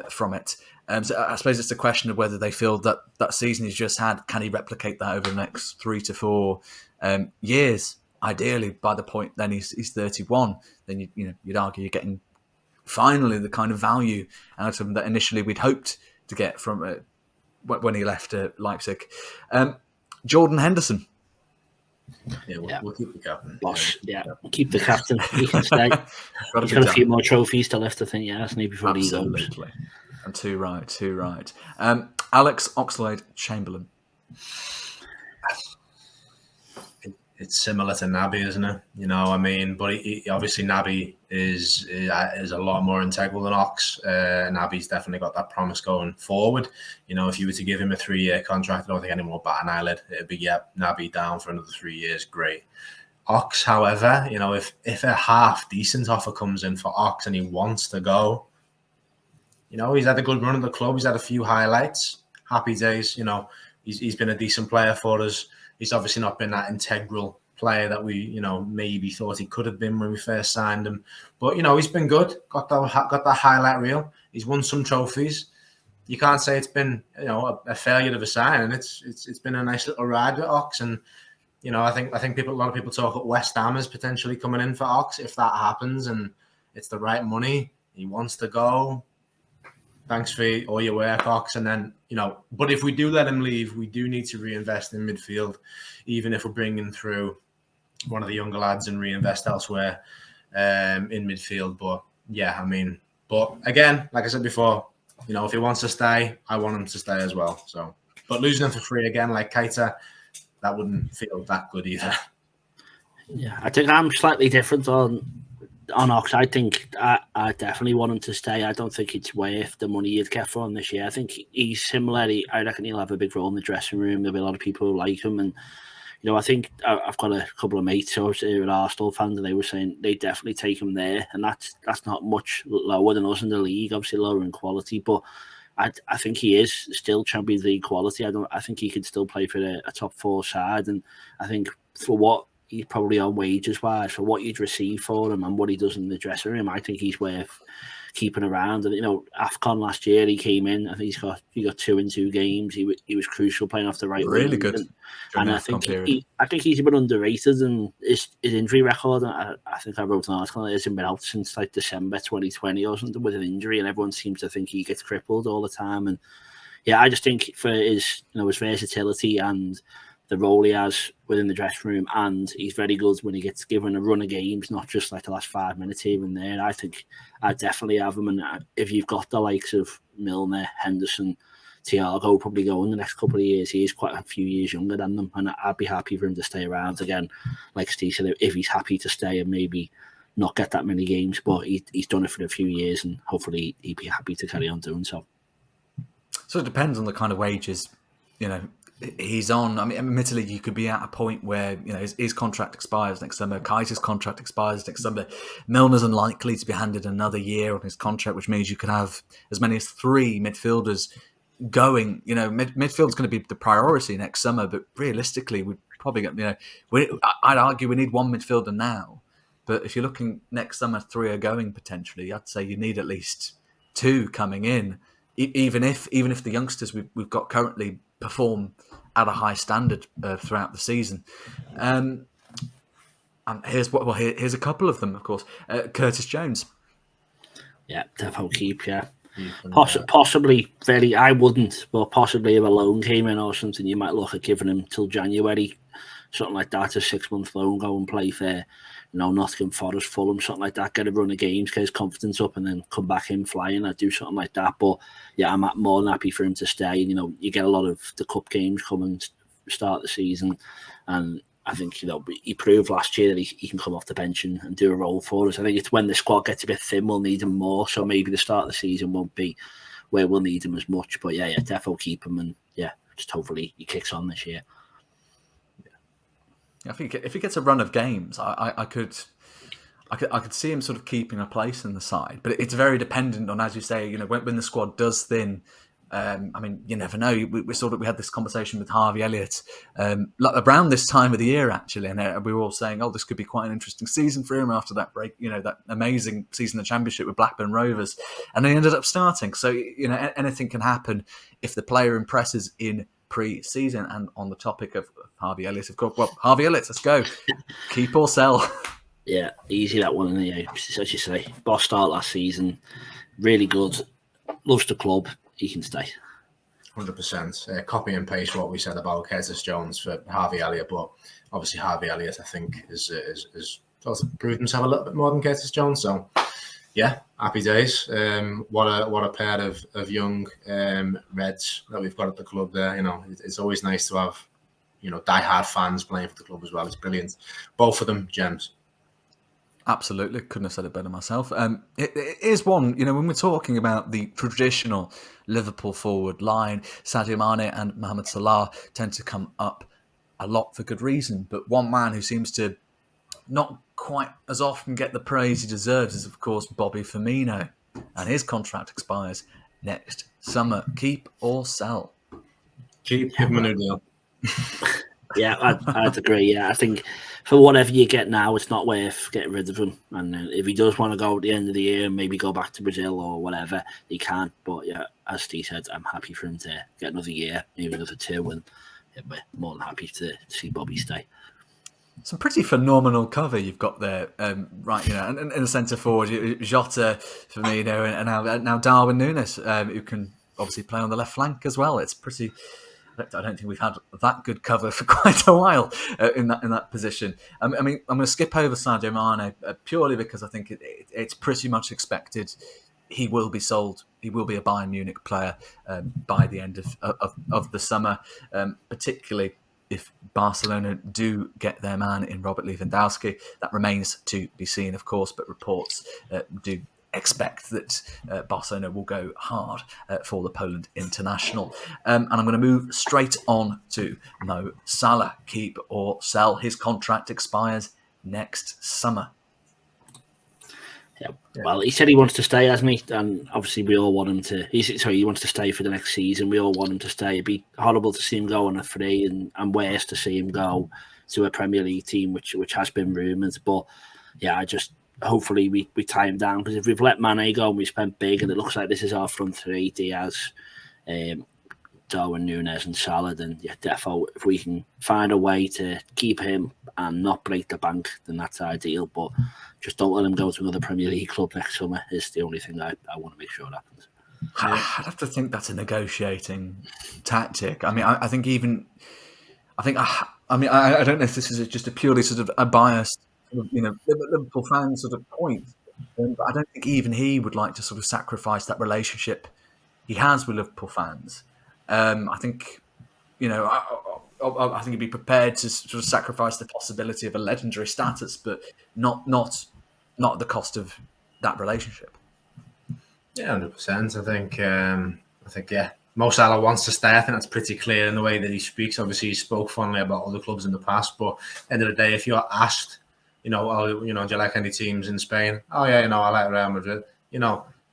from it. So I suppose it's a question of whether they feel that season he's just had, can he replicate that over the next 3 to 4 years? Ideally, by the point then he's 31, then you'd argue you're getting finally the kind of value out of him that initially we'd hoped to get from when he left Leipzig. Jordan Henderson. Yeah, we'll keep the captain. Boss, keep the captain. He can stay. He's got a few more trophies to left, I think, hasn't he, before he goes? Absolutely. And too right. Alex Oxlade-Chamberlain. It's similar to Naby, isn't it? But obviously Naby is a lot more integral than Ox. Naby's definitely got that promise going forward. If you were to give him a 3-year contract, I don't think anyone would bat an eyelid. It'd be, Naby down for another 3 years, great. Ox, however, if a half decent offer comes in for Ox and he wants to go, he's had a good run at the club. He's had a few highlights, happy days. He's been a decent player for us. He's obviously not been that integral player that we, maybe thought he could have been when we first signed him. But, he's been good, got that highlight reel. He's won some trophies. You can't say it's been, a failure of a signing. It's been a nice little ride with Ox. And, I think a lot of people talk at West Ham as potentially coming in for Ox. If that happens and it's the right money, he wants to go. Thanks for all your work, Ox. And then, but if we do let him leave, we do need to reinvest in midfield, even if we're bringing through one of the younger lads and reinvest elsewhere in midfield. But but again, like I said before, if he wants to stay, I want him to stay as well. So, but losing him for free again, like Keita, that wouldn't feel that good either. Yeah, I think I'm slightly different on Ox. I think I definitely want him to stay. I don't think it's worth the money you'd get for him this year. I think he's similar. I reckon he'll have a big role in the dressing room. There'll be a lot of people who like him. And, I think I've got a couple of mates who are Arsenal fans, and they were saying they definitely take him there. And that's not much lower than us in the league, obviously lower in quality. But I think he is still Champions League quality. I think he could still play for a top 4 side. And I think for what he's probably on wages wise, for what you'd receive for him and what he does in the dressing room, I think he's worth keeping around. And AFCON last year, he came in. I think he got 2 in 2 games. He was crucial playing off the right. Really good. And I think he's a bit underrated, and his injury record. I think I wrote an article. He hasn't been out since like December 2020 or something with an injury, and everyone seems to think he gets crippled all the time. And I just think for his his versatility and the role he has within the dressing room, and he's very good when he gets given a run of games, not just like the last 5 minutes here and there. I think I'd definitely have him. And if you've got the likes of Milner, Henderson, Thiago probably going the next couple of years, he is quite a few years younger than them, and I'd be happy for him to stay around again. Like Steve said, if he's happy to stay and maybe not get that many games, but he's done it for a few years, and hopefully he'd be happy to carry on doing so. So it depends on the kind of wages, he's on. I mean, admittedly, you could be at a point where his contract expires next summer. Keita's contract expires next summer. Milner's unlikely to be handed another year on his contract, which means you could have as many as 3 midfielders going. Midfield's going to be the priority next summer, but realistically, we'd probably get. I'd argue we need 1 midfielder now, but if you're looking next summer, 3 are going potentially. I'd say you need at least 2 coming in, even if the youngsters we've got currently perform at a high standard throughout the season. And here's a couple of them, of course. Curtis Jones. Yeah, definitely keep. Yeah, Possibly I wouldn't, but possibly if a loan came in or something, you might look at giving him till January, something like that, a 6-month loan, go and play for, Nottingham Forest, Fulham, something like that, get a run of games, get his confidence up, and then come back in flying. I'd do something like that. But yeah, I'm more than happy for him to stay. You get a lot of the cup games coming start the season, and I think he proved last year that he can come off the bench and do a role for us. I think it's when the squad gets a bit thin, we'll need him more. So maybe the start of the season won't be where we'll need him as much. But yeah, defo keep him, and just hopefully he kicks on this year. I think if he gets a run of games, I could see him sort of keeping a place in the side. But it's very dependent on, as you say, when the squad does thin. You never know. We had this conversation with Harvey Elliott around this time of the year, actually, and we were all saying, "Oh, this could be quite an interesting season for him after that break." That amazing season of Championship with Blackburn Rovers, and they ended up starting. So anything can happen if the player impresses in pre-season. And on the topic of Harvey Elliott, of course, Harvey Elliott, let's go, keep or sell. Yeah, easy that one. As you say, boss start last season, really good, loves the club. He can stay. 100%. Copy and paste what we said about Curtis Jones for Harvey Elliott, but obviously Harvey Elliott, I think, is sort of proved himself a little bit more than Curtis Jones. So, yeah, happy days. What a pair of young Reds that we've got at the club there. It's always nice to have die-hard fans playing for the club as well. It's brilliant. Both of them gems. Absolutely, couldn't have said it better myself. It is one, when we're talking about the traditional Liverpool forward line, Sadio Mane and Mohamed Salah tend to come up a lot for good reason. But one man who seems to not quite as often get the praise he deserves is, of course, Bobby Firmino. And his contract expires next summer. Keep or sell? Keep, give him a new deal. Yeah, I'd agree. Yeah, I think for whatever you get now, it's not worth getting rid of him. And if he does want to go at the end of the year and maybe go back to Brazil or whatever, he can. But yeah, as Steve said, I'm happy for him to get another year, maybe another 2, and we're more than happy to see Bobby stay. Some pretty phenomenal cover you've got there, right? And in the centre forward, Jota, Firmino, and now Darwin Núñez, who can obviously play on the left flank as well. It's pretty. I don't think we've had that good cover for quite a while in that position. I'm going to skip over Sadio Mane purely because I think it's pretty much expected he will be sold. He will be a Bayern Munich player by the end of the summer, particularly if Barcelona do get their man in Robert Lewandowski. That remains to be seen, of course, but reports do expect that Barcelona will go hard for the Poland international. And I'm going to move straight on to Mo Salah. Keep or sell? His contract expires next summer. Yeah. Well, he said he wants to stay, hasn't he? And obviously we all want him to. He wants to stay for the next season. We all want him to stay. It'd be horrible to see him go on a free, and worse to see him go to a Premier League team, which has been rumoured. But yeah, hopefully we tie him down, because if we've let Mane go and we spent big, and it looks like this is our front three, Diaz, Darwin Núñez and Salah, then yeah, defo, if we can find a way to keep him and not break the bank, then that's ideal. But just don't let him go to another Premier League club next summer is the only thing I want to make sure happens. I'd have to think that's a negotiating tactic. I mean, I think even... I don't know if this is just a purely sort of a biased, Liverpool fan sort of point, but I don't think even he would like to sort of sacrifice that relationship he has with Liverpool fans. I think, I think he'd be prepared to sort of sacrifice the possibility of a legendary status, but not at the cost of that relationship. Yeah, 100%. I think, yeah, Mo Salah wants to stay. I think that's pretty clear in the way that he speaks. Obviously, he spoke fondly about other clubs in the past, but at the end of the day, if you're asked, do you like any teams in Spain? Oh yeah, I like Real Madrid.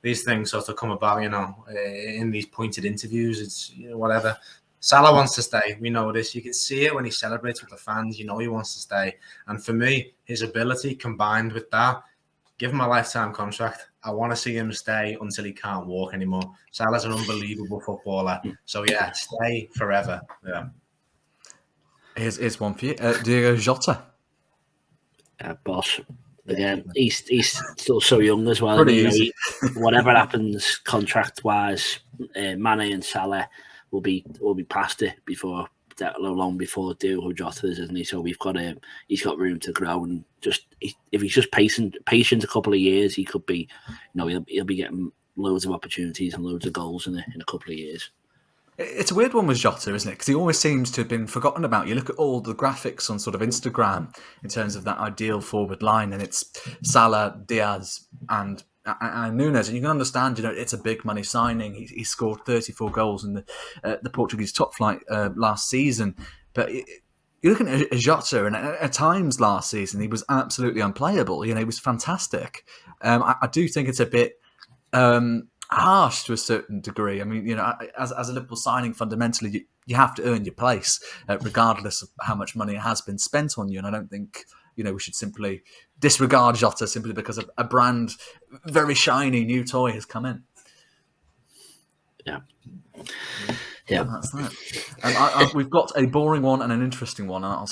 These things sort of come about, in these pointed interviews. It's whatever. Salah wants to stay. We know this. You can see it when he celebrates with the fans. He wants to stay. And for me, his ability combined with that, give him a lifetime contract. I want to see him stay until he can't walk anymore. Salah's an unbelievable footballer. So yeah, stay forever. Yeah. Here's one for you, Diego Jota. Boss. Again, he's still so young as well. Pretty easy. Whatever happens contract wise, Mane and Salah will be past it before that long before Diogo Jota is, isn't he? So he's got room to grow, and if he's just patient a couple of years, he could be, he'll be getting loads of opportunities and loads of goals in a couple of years. It's a weird one with Jota, isn't it? Because he always seems to have been forgotten about. You look at all the graphics on sort of Instagram in terms of that ideal forward line, and it's Salah, Diaz, and Nunes, and you can understand, it's a big money signing. He scored 34 goals in the Portuguese top flight last season, but you're looking at Jota, and at times last season he was absolutely unplayable. He was fantastic. I do think it's a bit harsh to a certain degree. I mean, as a Liverpool signing, fundamentally you have to earn your place, regardless of how much money has been spent on you. And I don't think we should simply disregard Jota simply because a brand very shiny new toy has come in. Yeah, that's that. We've got a boring one and an interesting one. I'll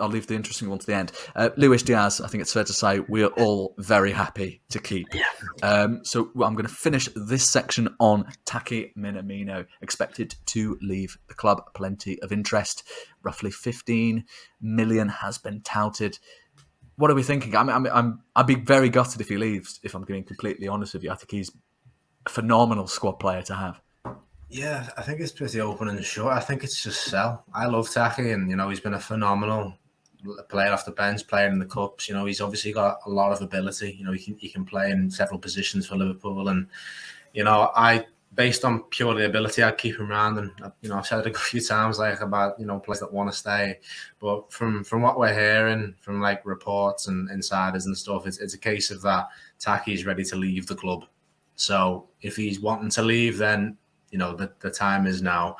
leave the interesting one to the end. Luis Diaz, I think it's fair to say we are all very happy to keep. So I'm going to finish this section on Taki Minamino, expected to leave the club. Plenty of interest. Roughly 15 million has been touted. What are we thinking? I'd be very gutted if he leaves, if I'm being completely honest with you. I think he's a phenomenal squad player to have. Yeah, I think it's pretty open and short. I think it's just sell. I love Taki, and he's been a phenomenal player off the bench, playing in the cups. He's obviously got a lot of ability. He can play in several positions for Liverpool, and I, based on purely ability, I'd keep him around. And I've said it a few times, about players that want to stay. But from what we're hearing from reports and insiders and stuff, it's a case of that Taki is ready to leave the club. So if he's wanting to leave, then the time is now.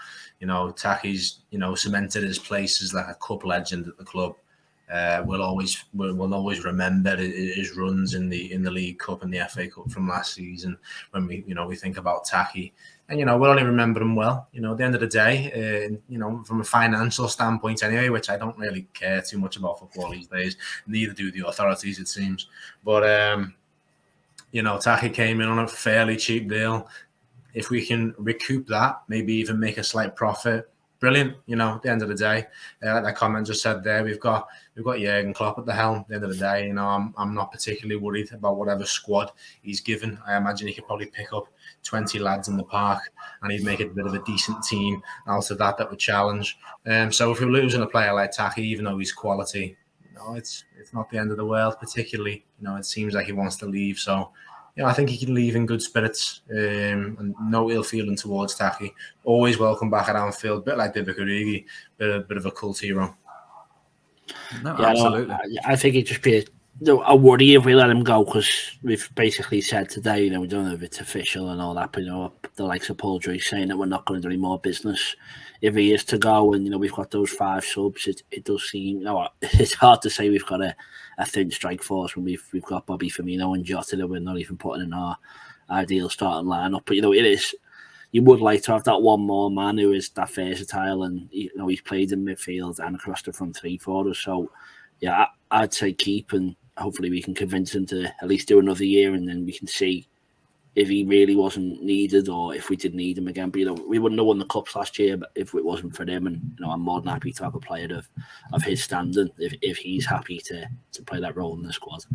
Taki's cemented his place as a cup legend at the club. We'll always remember his runs in the League Cup and the FA Cup from last season when we think about Taki, and we'll only remember him well. At the end of the day, from a financial standpoint anyway, which I don't really care too much about football these days. Neither do the authorities, it seems. But Taki came in on a fairly cheap deal. If we can recoup that, maybe even make a slight profit, brilliant. At the end of the day, like that comment just said there, we've got Jurgen Klopp at the helm. At the end of the day, I'm not particularly worried about whatever squad he's given. I imagine he could probably pick up 20 lads in the park, and he'd make it a bit of a decent team out of that would challenge. So if we're losing a player like Taki, even though he's quality, it's not the end of the world. Particularly, it seems like he wants to leave. So. I think he can leave in good spirits, and no ill feeling towards Taki. Always welcome back at Anfield, bit like Divock Origi, bit of a cult hero. No, absolutely. I think it'd just be a worry if we let him go, because we've basically said today, we don't know if it's official and all that, but the likes of Paul Joyce saying that we're not going to do any more business if he is to go, and we've got those 5 subs. It does seem it's hard to say we've got a thin strike force when we've got Bobby Firmino and Jota that we're not even putting in our ideal starting lineup. But it is, you would like to have that one more man who is that versatile, and he's played in midfield and across the front 3 for us. So yeah, I'd say keep, and hopefully we can convince him to at least do another year, and then we can see if he really wasn't needed or if we did need him again. But we wouldn't have won the cups last year if it wasn't for him. And I'm more than happy to have a player of his standing if he's happy to play that role in the squad.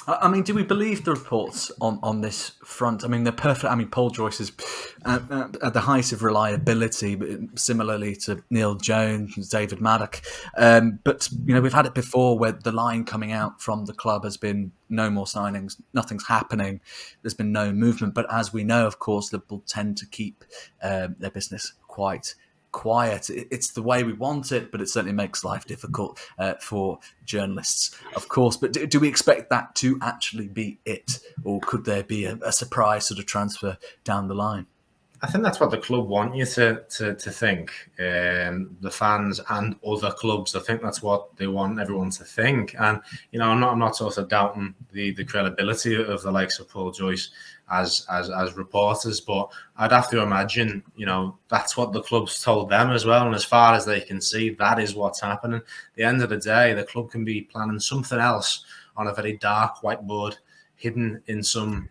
I mean, do we believe the reports on this front? I mean, they're perfect. I mean, Paul Joyce is at the height of reliability, but similarly to Neil Jones, David Maddock. But, we've had it before where the line coming out from the club has been no more signings, nothing's happening, there's been no movement. But as we know, of course, Liverpool tend to keep their business quite quiet. It's the way we want it, but it certainly makes life difficult for journalists, of course. But do we expect that to actually be it, or could there be a surprise sort of transfer down the line? I think that's what the club want you to think. The fans and other clubs, I think that's what they want everyone to think. And I'm not sort of doubting the credibility of the likes of Paul Joyce as reporters, but I'd have to imagine that's what the club's told them as well. And as far as they can see, that is what's happening. At the end of the day, the club can be planning something else on a very dark whiteboard, hidden in some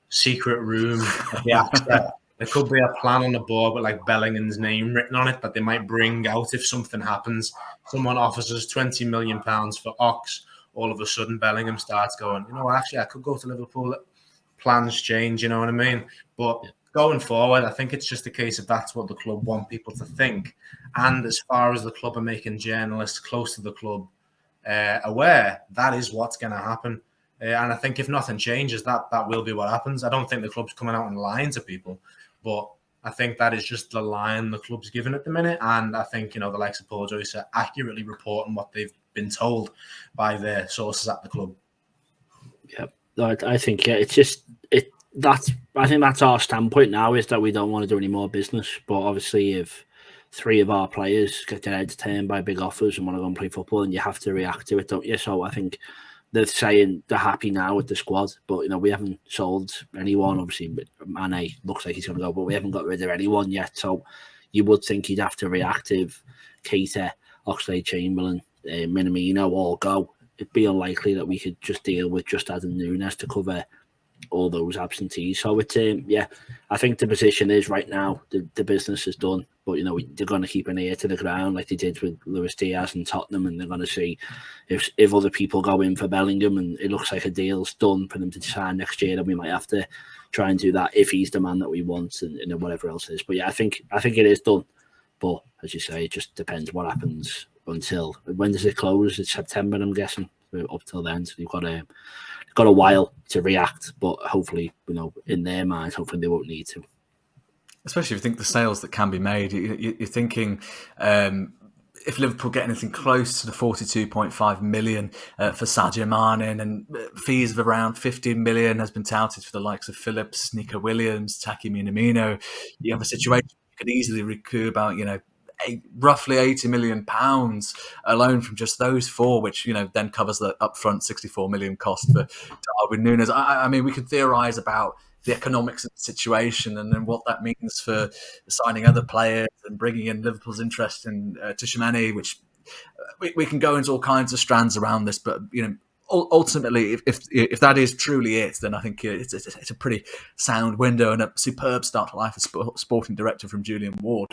secret room at the outset. There could be a plan on the board with like Bellingham's name written on it that they might bring out if something happens. Someone offers us £20 million for Ox. All of a sudden, Bellingham starts going, actually, I could go to Liverpool. Plans change, you know what I mean? But going forward, I think it's just a case of that's what the club want people to think. And as far as the club are making journalists close to the club aware, that is what's going to happen. And I think if nothing changes, that will be what happens. I don't think the club's coming out and lying to people. But I think that is just the line the club's given at the minute. And I think, the likes of Paul Joyce are accurately reporting what they've been told by their sources at the club. Yeah, I think, it's just, I think that's our standpoint now, is that we don't want to do any more business. But obviously, if 3 of our players get their heads turned by big offers and want to go and play football, and you have to react to it, don't you? So I think they're saying they're happy now with the squad, but we haven't sold anyone. Obviously, Mane looks like he's going to go, but we haven't got rid of anyone yet. So you would think you'd have to react if Keita, Oxlade-Chamberlain, Minamino all go. It'd be unlikely that we could just deal with just adding Núñez to cover all those absentees. So it's I think the position is right now the business is done, but they're going to keep an ear to the ground like they did with Luis Diaz and Tottenham, and they're going to see if other people go in for Bellingham and it looks like a deal's done for them to sign next year, then we might have to try and do that if he's the man that we want and whatever else it is. But yeah, I think it is done, but as you say, it just depends what happens until when does it close? It's September, I'm guessing. Up till then, so you've got a while to react, but hopefully, in their minds, hopefully they won't need to. Especially if you think the sales that can be made, you're thinking if Liverpool get anything close to the 42.5 million for Sergio Mano, and fees of around 15 million has been touted for the likes of Phillips, Nico Williams, Taki Minamino, you have a situation you could easily recoup about, roughly £80 million alone from just those 4, which then covers the upfront 64 million cost for Darwin Núñez. I mean, we could theorise about the economics of the situation and then what that means for signing other players and bringing in Liverpool's interest in Tchouaméni, which we can go into all kinds of strands around this, but ultimately, if that is truly it, then I think it's a pretty sound window and a superb start to life as sporting director from Julian Ward.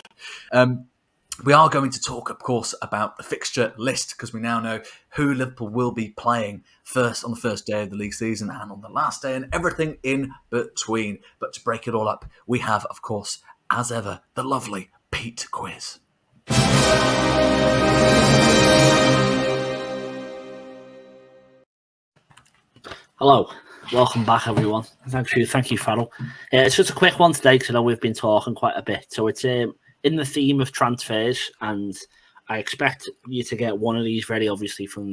We are going to talk, of course, about the fixture list because we now know who Liverpool will be playing first on the first day of the league season and on the last day and everything in between. But to break it all up, we have, of course, as ever, the lovely Pete Quiz. Hello. Welcome back, everyone. Thank you, Farrell. It's just a quick one today because I know we've been talking quite a bit. So it's in the theme of transfers, and I expect you to get one of these very obviously from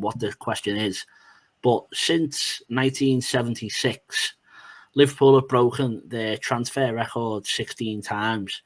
what the question is. But since 1976, Liverpool have broken their transfer record 16 times.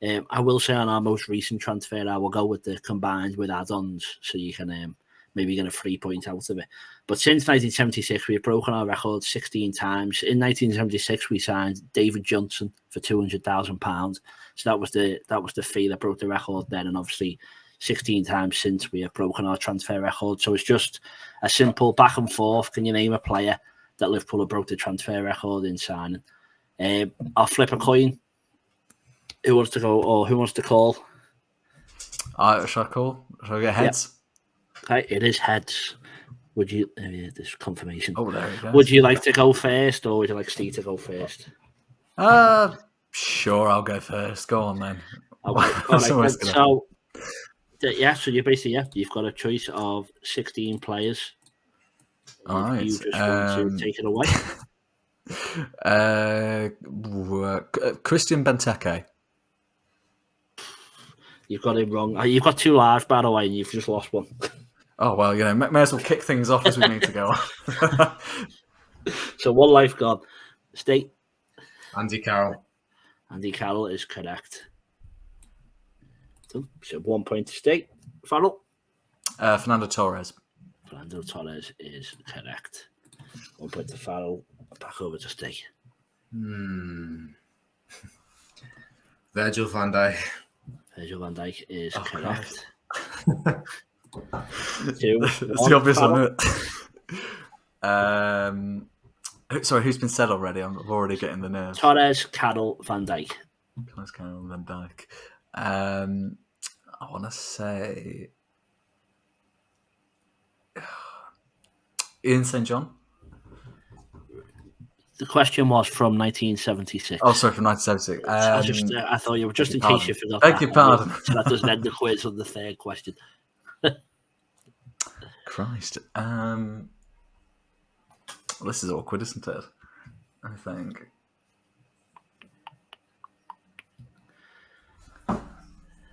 I will say on our most recent transfer, I will go with the combined with add-ons, so you can maybe get a 3 point out of it. But since 1976, we've broken our record 16 times. In 1976, we signed David Johnson for £200,000. So that was the fee that broke the record then. And obviously, 16 times since we have broken our transfer record. So it's just a simple back and forth. Can you name a player that Liverpool have broke the transfer record in signing? I'll flip a coin. Who wants to go or who wants to call? Shall I call? Shall I get heads? Yep. Okay, it is heads. Would you? This confirmation. Oh, there you go. Would you like to go first, or would you like Steve to go first? Sure, I'll go first. Go on then. Okay. All right, so you basically you've got a choice of 16 players. All right. You just want to take it away. Christian Benteke. You've got him wrong. You've got 2 large, by the way, and you've just lost one. Oh, well, may as well kick things off as we need to go on. So, one life gone. State. Andy Carroll. Andy Carroll is correct. So 1 point to Steve. Farrell? Fernando Torres. Fernando Torres is correct. 1 point to Farrell. Back over to Steve. Virgil van Dijk. Virgil van Dijk is correct. It's the obvious one, isn't it? Sorry, who's been said already? I'm already getting the nerves. Torres, Carroll, Van Dijk. Torres, Carroll, Van Dijk. I want to say Ian St. John. The question was from 1976. Oh, sorry, from 1976. I thought you were just in case you forgot. Beg your pardon. So that doesn't end the quiz on the third question. Christ. This is awkward, isn't it? I think.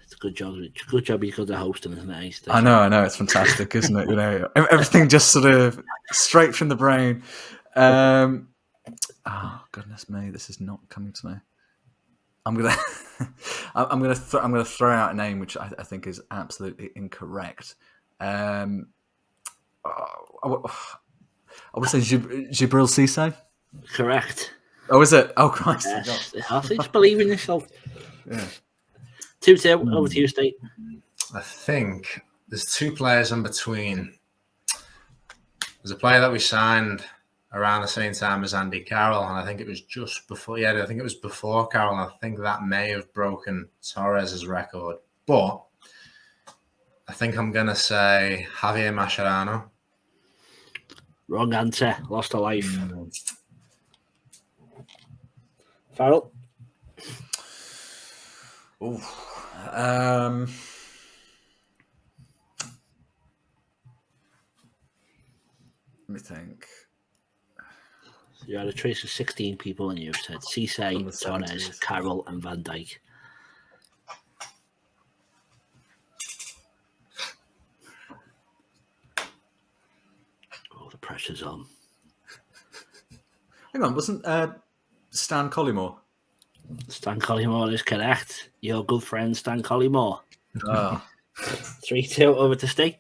It's a good job. Good job because they're hosting, isn't it? I know. It's fantastic, isn't it? You know, everything just sort of straight from the brain. Oh goodness me, this is not coming to me. I'm gonna throw out a name which I think is absolutely incorrect. I would say Gibril Cisse. Correct. Oh, is it? Oh, Christ! Yes. Just believe in yourself. Yeah. 2-2. Over to you, Steve. I think there's two players in between. There's a player that we signed around the same time as Andy Carroll, and I think it was just before. Yeah, I think it was before Carroll, and I think that may have broken Torres' record. But I think I'm gonna say Javier Mascherano. Wrong answer. Lost a life. Farrell? Ooh. Let me think. You had a trace of 16 people, and you've said Cisse, Torres, Carroll, and Van Dijk. Oh, the pressure's on. Hang on, wasn't Stan Collymore? Stan Collymore is correct. Your good friend Stan Collymore. Oh. 3-2 over to Steve.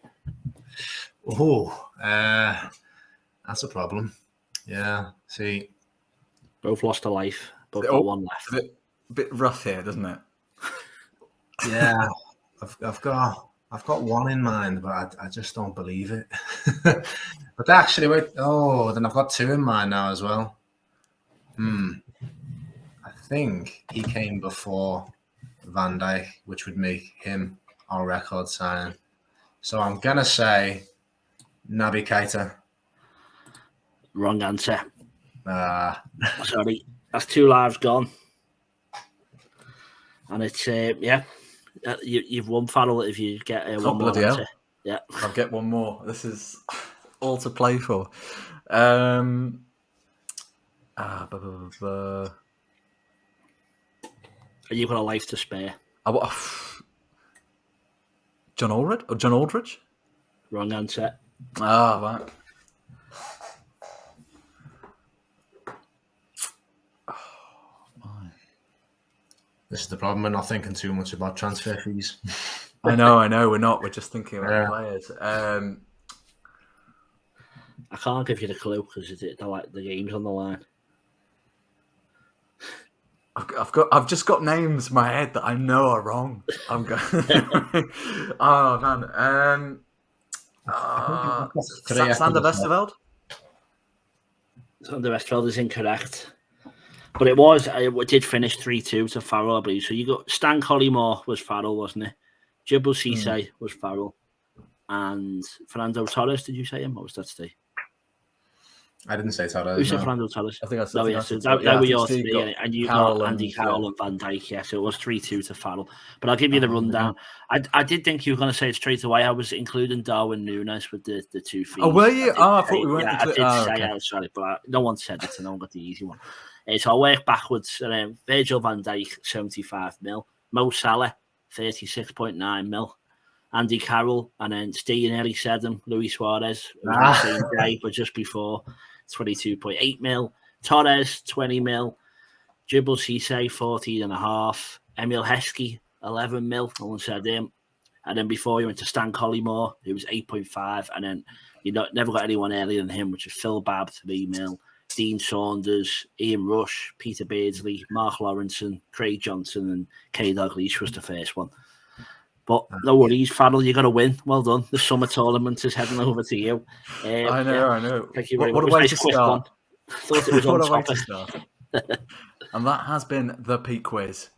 Oh, that's a problem. Yeah, see. Both lost a life. Both got one left. A bit rough here, doesn't it? Yeah, I've got one in mind, but I just don't believe it. But actually, then I've got two in mind now as well. I think he came before Van Dijk, which would make him our record signing. So I'm gonna say Naby Keita. Wrong answer. Sorry, that's 2 lives gone. And it's you've won, Farrell, if you get one more answer. Hell. Yeah, I'll get one more. This is all to play for. You've got a life to spare. John Aldridge? Or John Aldridge? Wrong answer. Right. This is the problem. We're not thinking too much about transfer fees. I know. We're not. We're just thinking about players. I can't give you the clue because the game's on the line. I've just got names in my head that I know are wrong. I'm going. Oh man. Sander Westerveld. Sander Westerveld is incorrect, but it did finish 3-2 to Farrell, I believe. So you got Stan Collymore was Farrell, wasn't it? Gibril Cisse was Farrell, and Fernando Torres. Did you say him? What was that, Steve? I didn't say Torres. Who said Fernando Torres? I think that were your three, and you got Andy Carroll and Van Dijk. Yeah, so it was 3-2 to Farrell. But I'll give you the rundown. I did think you were going to say it straight away. I was including Darwin Núñez with the 2 feet. Oh, were you? I thought we weren't. Yeah, I did say I was sorry, but no one said it, so no one got the easy one. So I'll work backwards. Virgil van Dijk, 75 mil. Mo Salah, 36.9 mil. Andy Carroll, and then Steve nearly said him, Luis Suarez, the same day, but just before, 22.8 mil. Torres, 20 mil. Dribble Cisse, 14.5. Emil Heskey, 11 mil. No one said him. And then before you went to Stan Collymore, it was 8.5. And then never got anyone earlier than him, which is Phil Babb, 3 mil. Dean Saunders, Ian Rush, Peter Beardsley, Mark Lawrenson, Craig Johnson, and Kay Dalglish was the first one. But no worries, Farrell, you got to win. Well done. The summer tournament is heading over to you. I know. Thank you very much. What a way to start. I thought it was on topic. What a way to start. And that has been the Peak Quiz.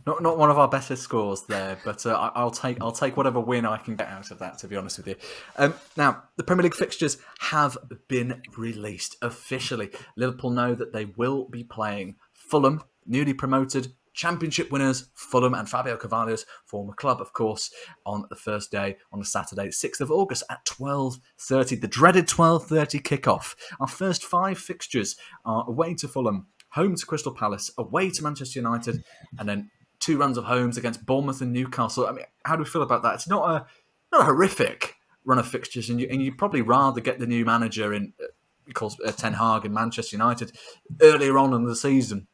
Not one of our better scores there, but I'll take whatever win I can get out of that, to be honest with you. Now, the Premier League fixtures have been released officially. Liverpool know that they will be playing Fulham, newly promoted Championship winners, Fulham, and Fabio Carvalho's former club, of course, on the first day, on a Saturday, 6th of August at 12:30, the dreaded 12:30 kickoff. Our first 5 fixtures are away to Fulham, home to Crystal Palace, away to Manchester United, and then 2 runs of homes against Bournemouth and Newcastle. I mean, how do we feel about that? It's not a horrific run of fixtures, and you'd probably rather get the new manager in, Ten Hag in Manchester United, earlier on in the season.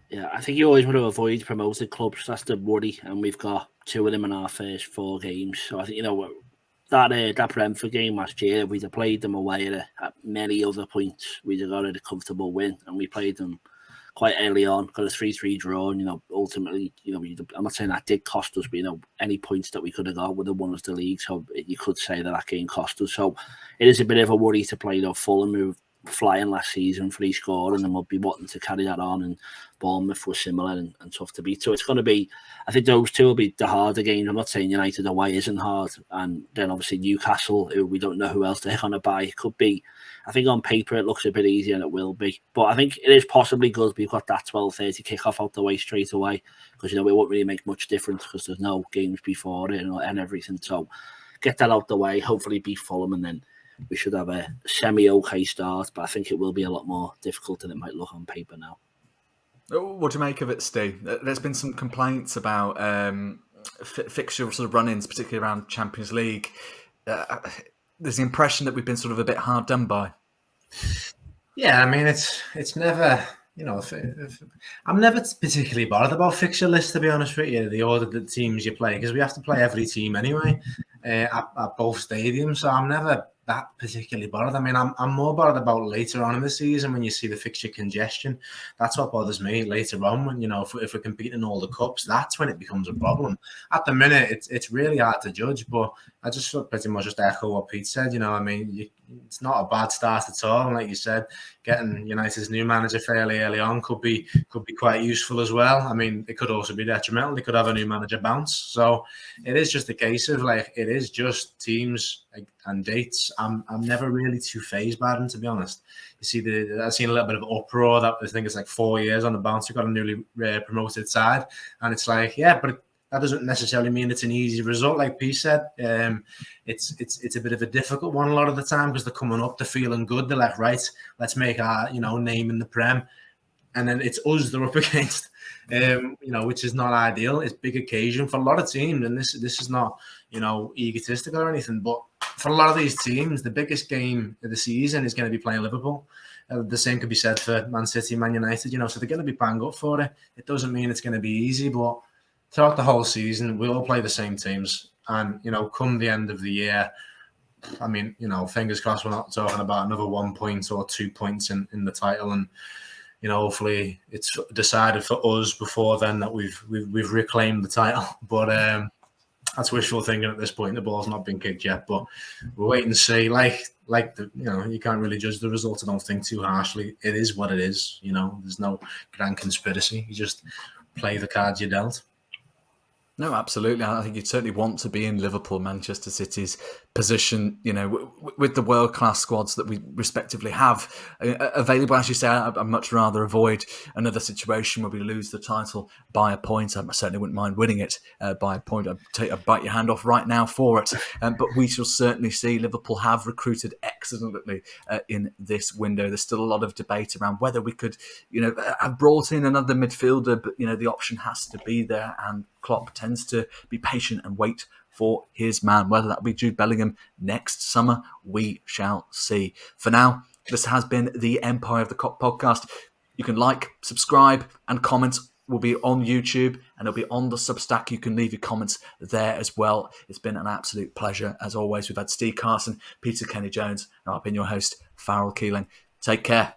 Yeah, I think you always want to avoid promoted clubs. That's the worry, and we've got 2 of them in our first 4 games. So I think, that Brentford game last year, we'd have played them away at many other points. We'd have got a comfortable win, and we played them quite early on, got a 3-3 draw, and, ultimately, I'm not saying that did cost us, but, any points that we could have got would have won us the league, so you could say that game cost us. So it is a bit of a worry to play, Fulham, who were flying last season for each score, and then we'll be wanting to carry that on, and Bournemouth were similar and tough to beat. So it's going to be, I think those 2 will be the harder games. I'm not saying United away isn't hard, and then obviously Newcastle, who we don't know who else they're going to buy, it could be. I think on paper it looks a bit easier, and it will be. But I think it is possibly good we've got that 12:30 kickoff out the way straight away, because it won't really make much difference because there's no games before it and everything. So get that out the way, hopefully beat Fulham, and then we should have a semi-okay start. But I think it will be a lot more difficult than it might look on paper now. What do you make of it, Steve? There's been some complaints about fixture sort of run-ins, particularly around Champions League. There's the impression that we've been sort of a bit hard done by. Yeah, I mean, it's never, I'm never particularly bothered about fixture lists, to be honest with you, the order the teams you play, because we have to play every team anyway at both stadiums, so I'm never that particularly bothered. I mean, I'm more bothered about later on in the season when you see the fixture congestion. That's what bothers me later on when, if we're competing in all the cups, that's when it becomes a problem. At the minute, it's really hard to judge, but I just pretty much just echo what Pete said. I mean, it's not a bad start at all. And like you said, getting United's new manager fairly early on could be quite useful as well. I mean, it could also be detrimental. They could have a new manager bounce. So it is just a case of it is just teams and dates. I'm never really too phased by them, to be honest. You see, I've seen a little bit of uproar that I think it's 4 years on the bounce. We've got a newly promoted side, and it's but that doesn't necessarily mean it's an easy result, like P said. It's a bit of a difficult one a lot of the time because they're coming up, they're feeling good. They're like, right, let's make our name in the Prem, and then it's us they're up against, which is not ideal. It's a big occasion for a lot of teams, and this is not egotistical or anything, but for a lot of these teams, the biggest game of the season is going to be playing Liverpool. The same could be said for Man City, Man United. So they're going to be banged up for it. It doesn't mean it's going to be easy, but throughout the whole season, we all play the same teams. And, come the end of the year, I mean, fingers crossed we're not talking about another 1 point or 2 points in the title. And, hopefully it's decided for us before then that we've reclaimed the title. But that's wishful thinking at this point. The ball's not been kicked yet, but we'll wait and see. You can't really judge the result, I don't think, too harshly. It is what it is. There's no grand conspiracy. You just play the cards you're dealt. No, absolutely. I think you'd certainly want to be in Liverpool, Manchester City's position, with the world-class squads that we respectively have available. As you say, I'd much rather avoid another situation where we lose the title by a point. I certainly wouldn't mind winning it by a point. I'd bite your hand off right now for it. But we shall certainly see. Liverpool have recruited excellently in this window. There's still a lot of debate around whether we could, have brought in another midfielder, but, the option has to be there, and Klopp tends to be patient and wait for his man. Whether that be Jude Bellingham next summer, we shall see. For now, this has been the Empire of the Kop podcast. You can like, subscribe, and comment. Will be on YouTube and it'll be on the Substack. You can leave your comments there as well. It's been an absolute pleasure. As always, we've had Steve Carson, Peter Kenny-Jones, and I've been your host, Farrell Keeling. Take care.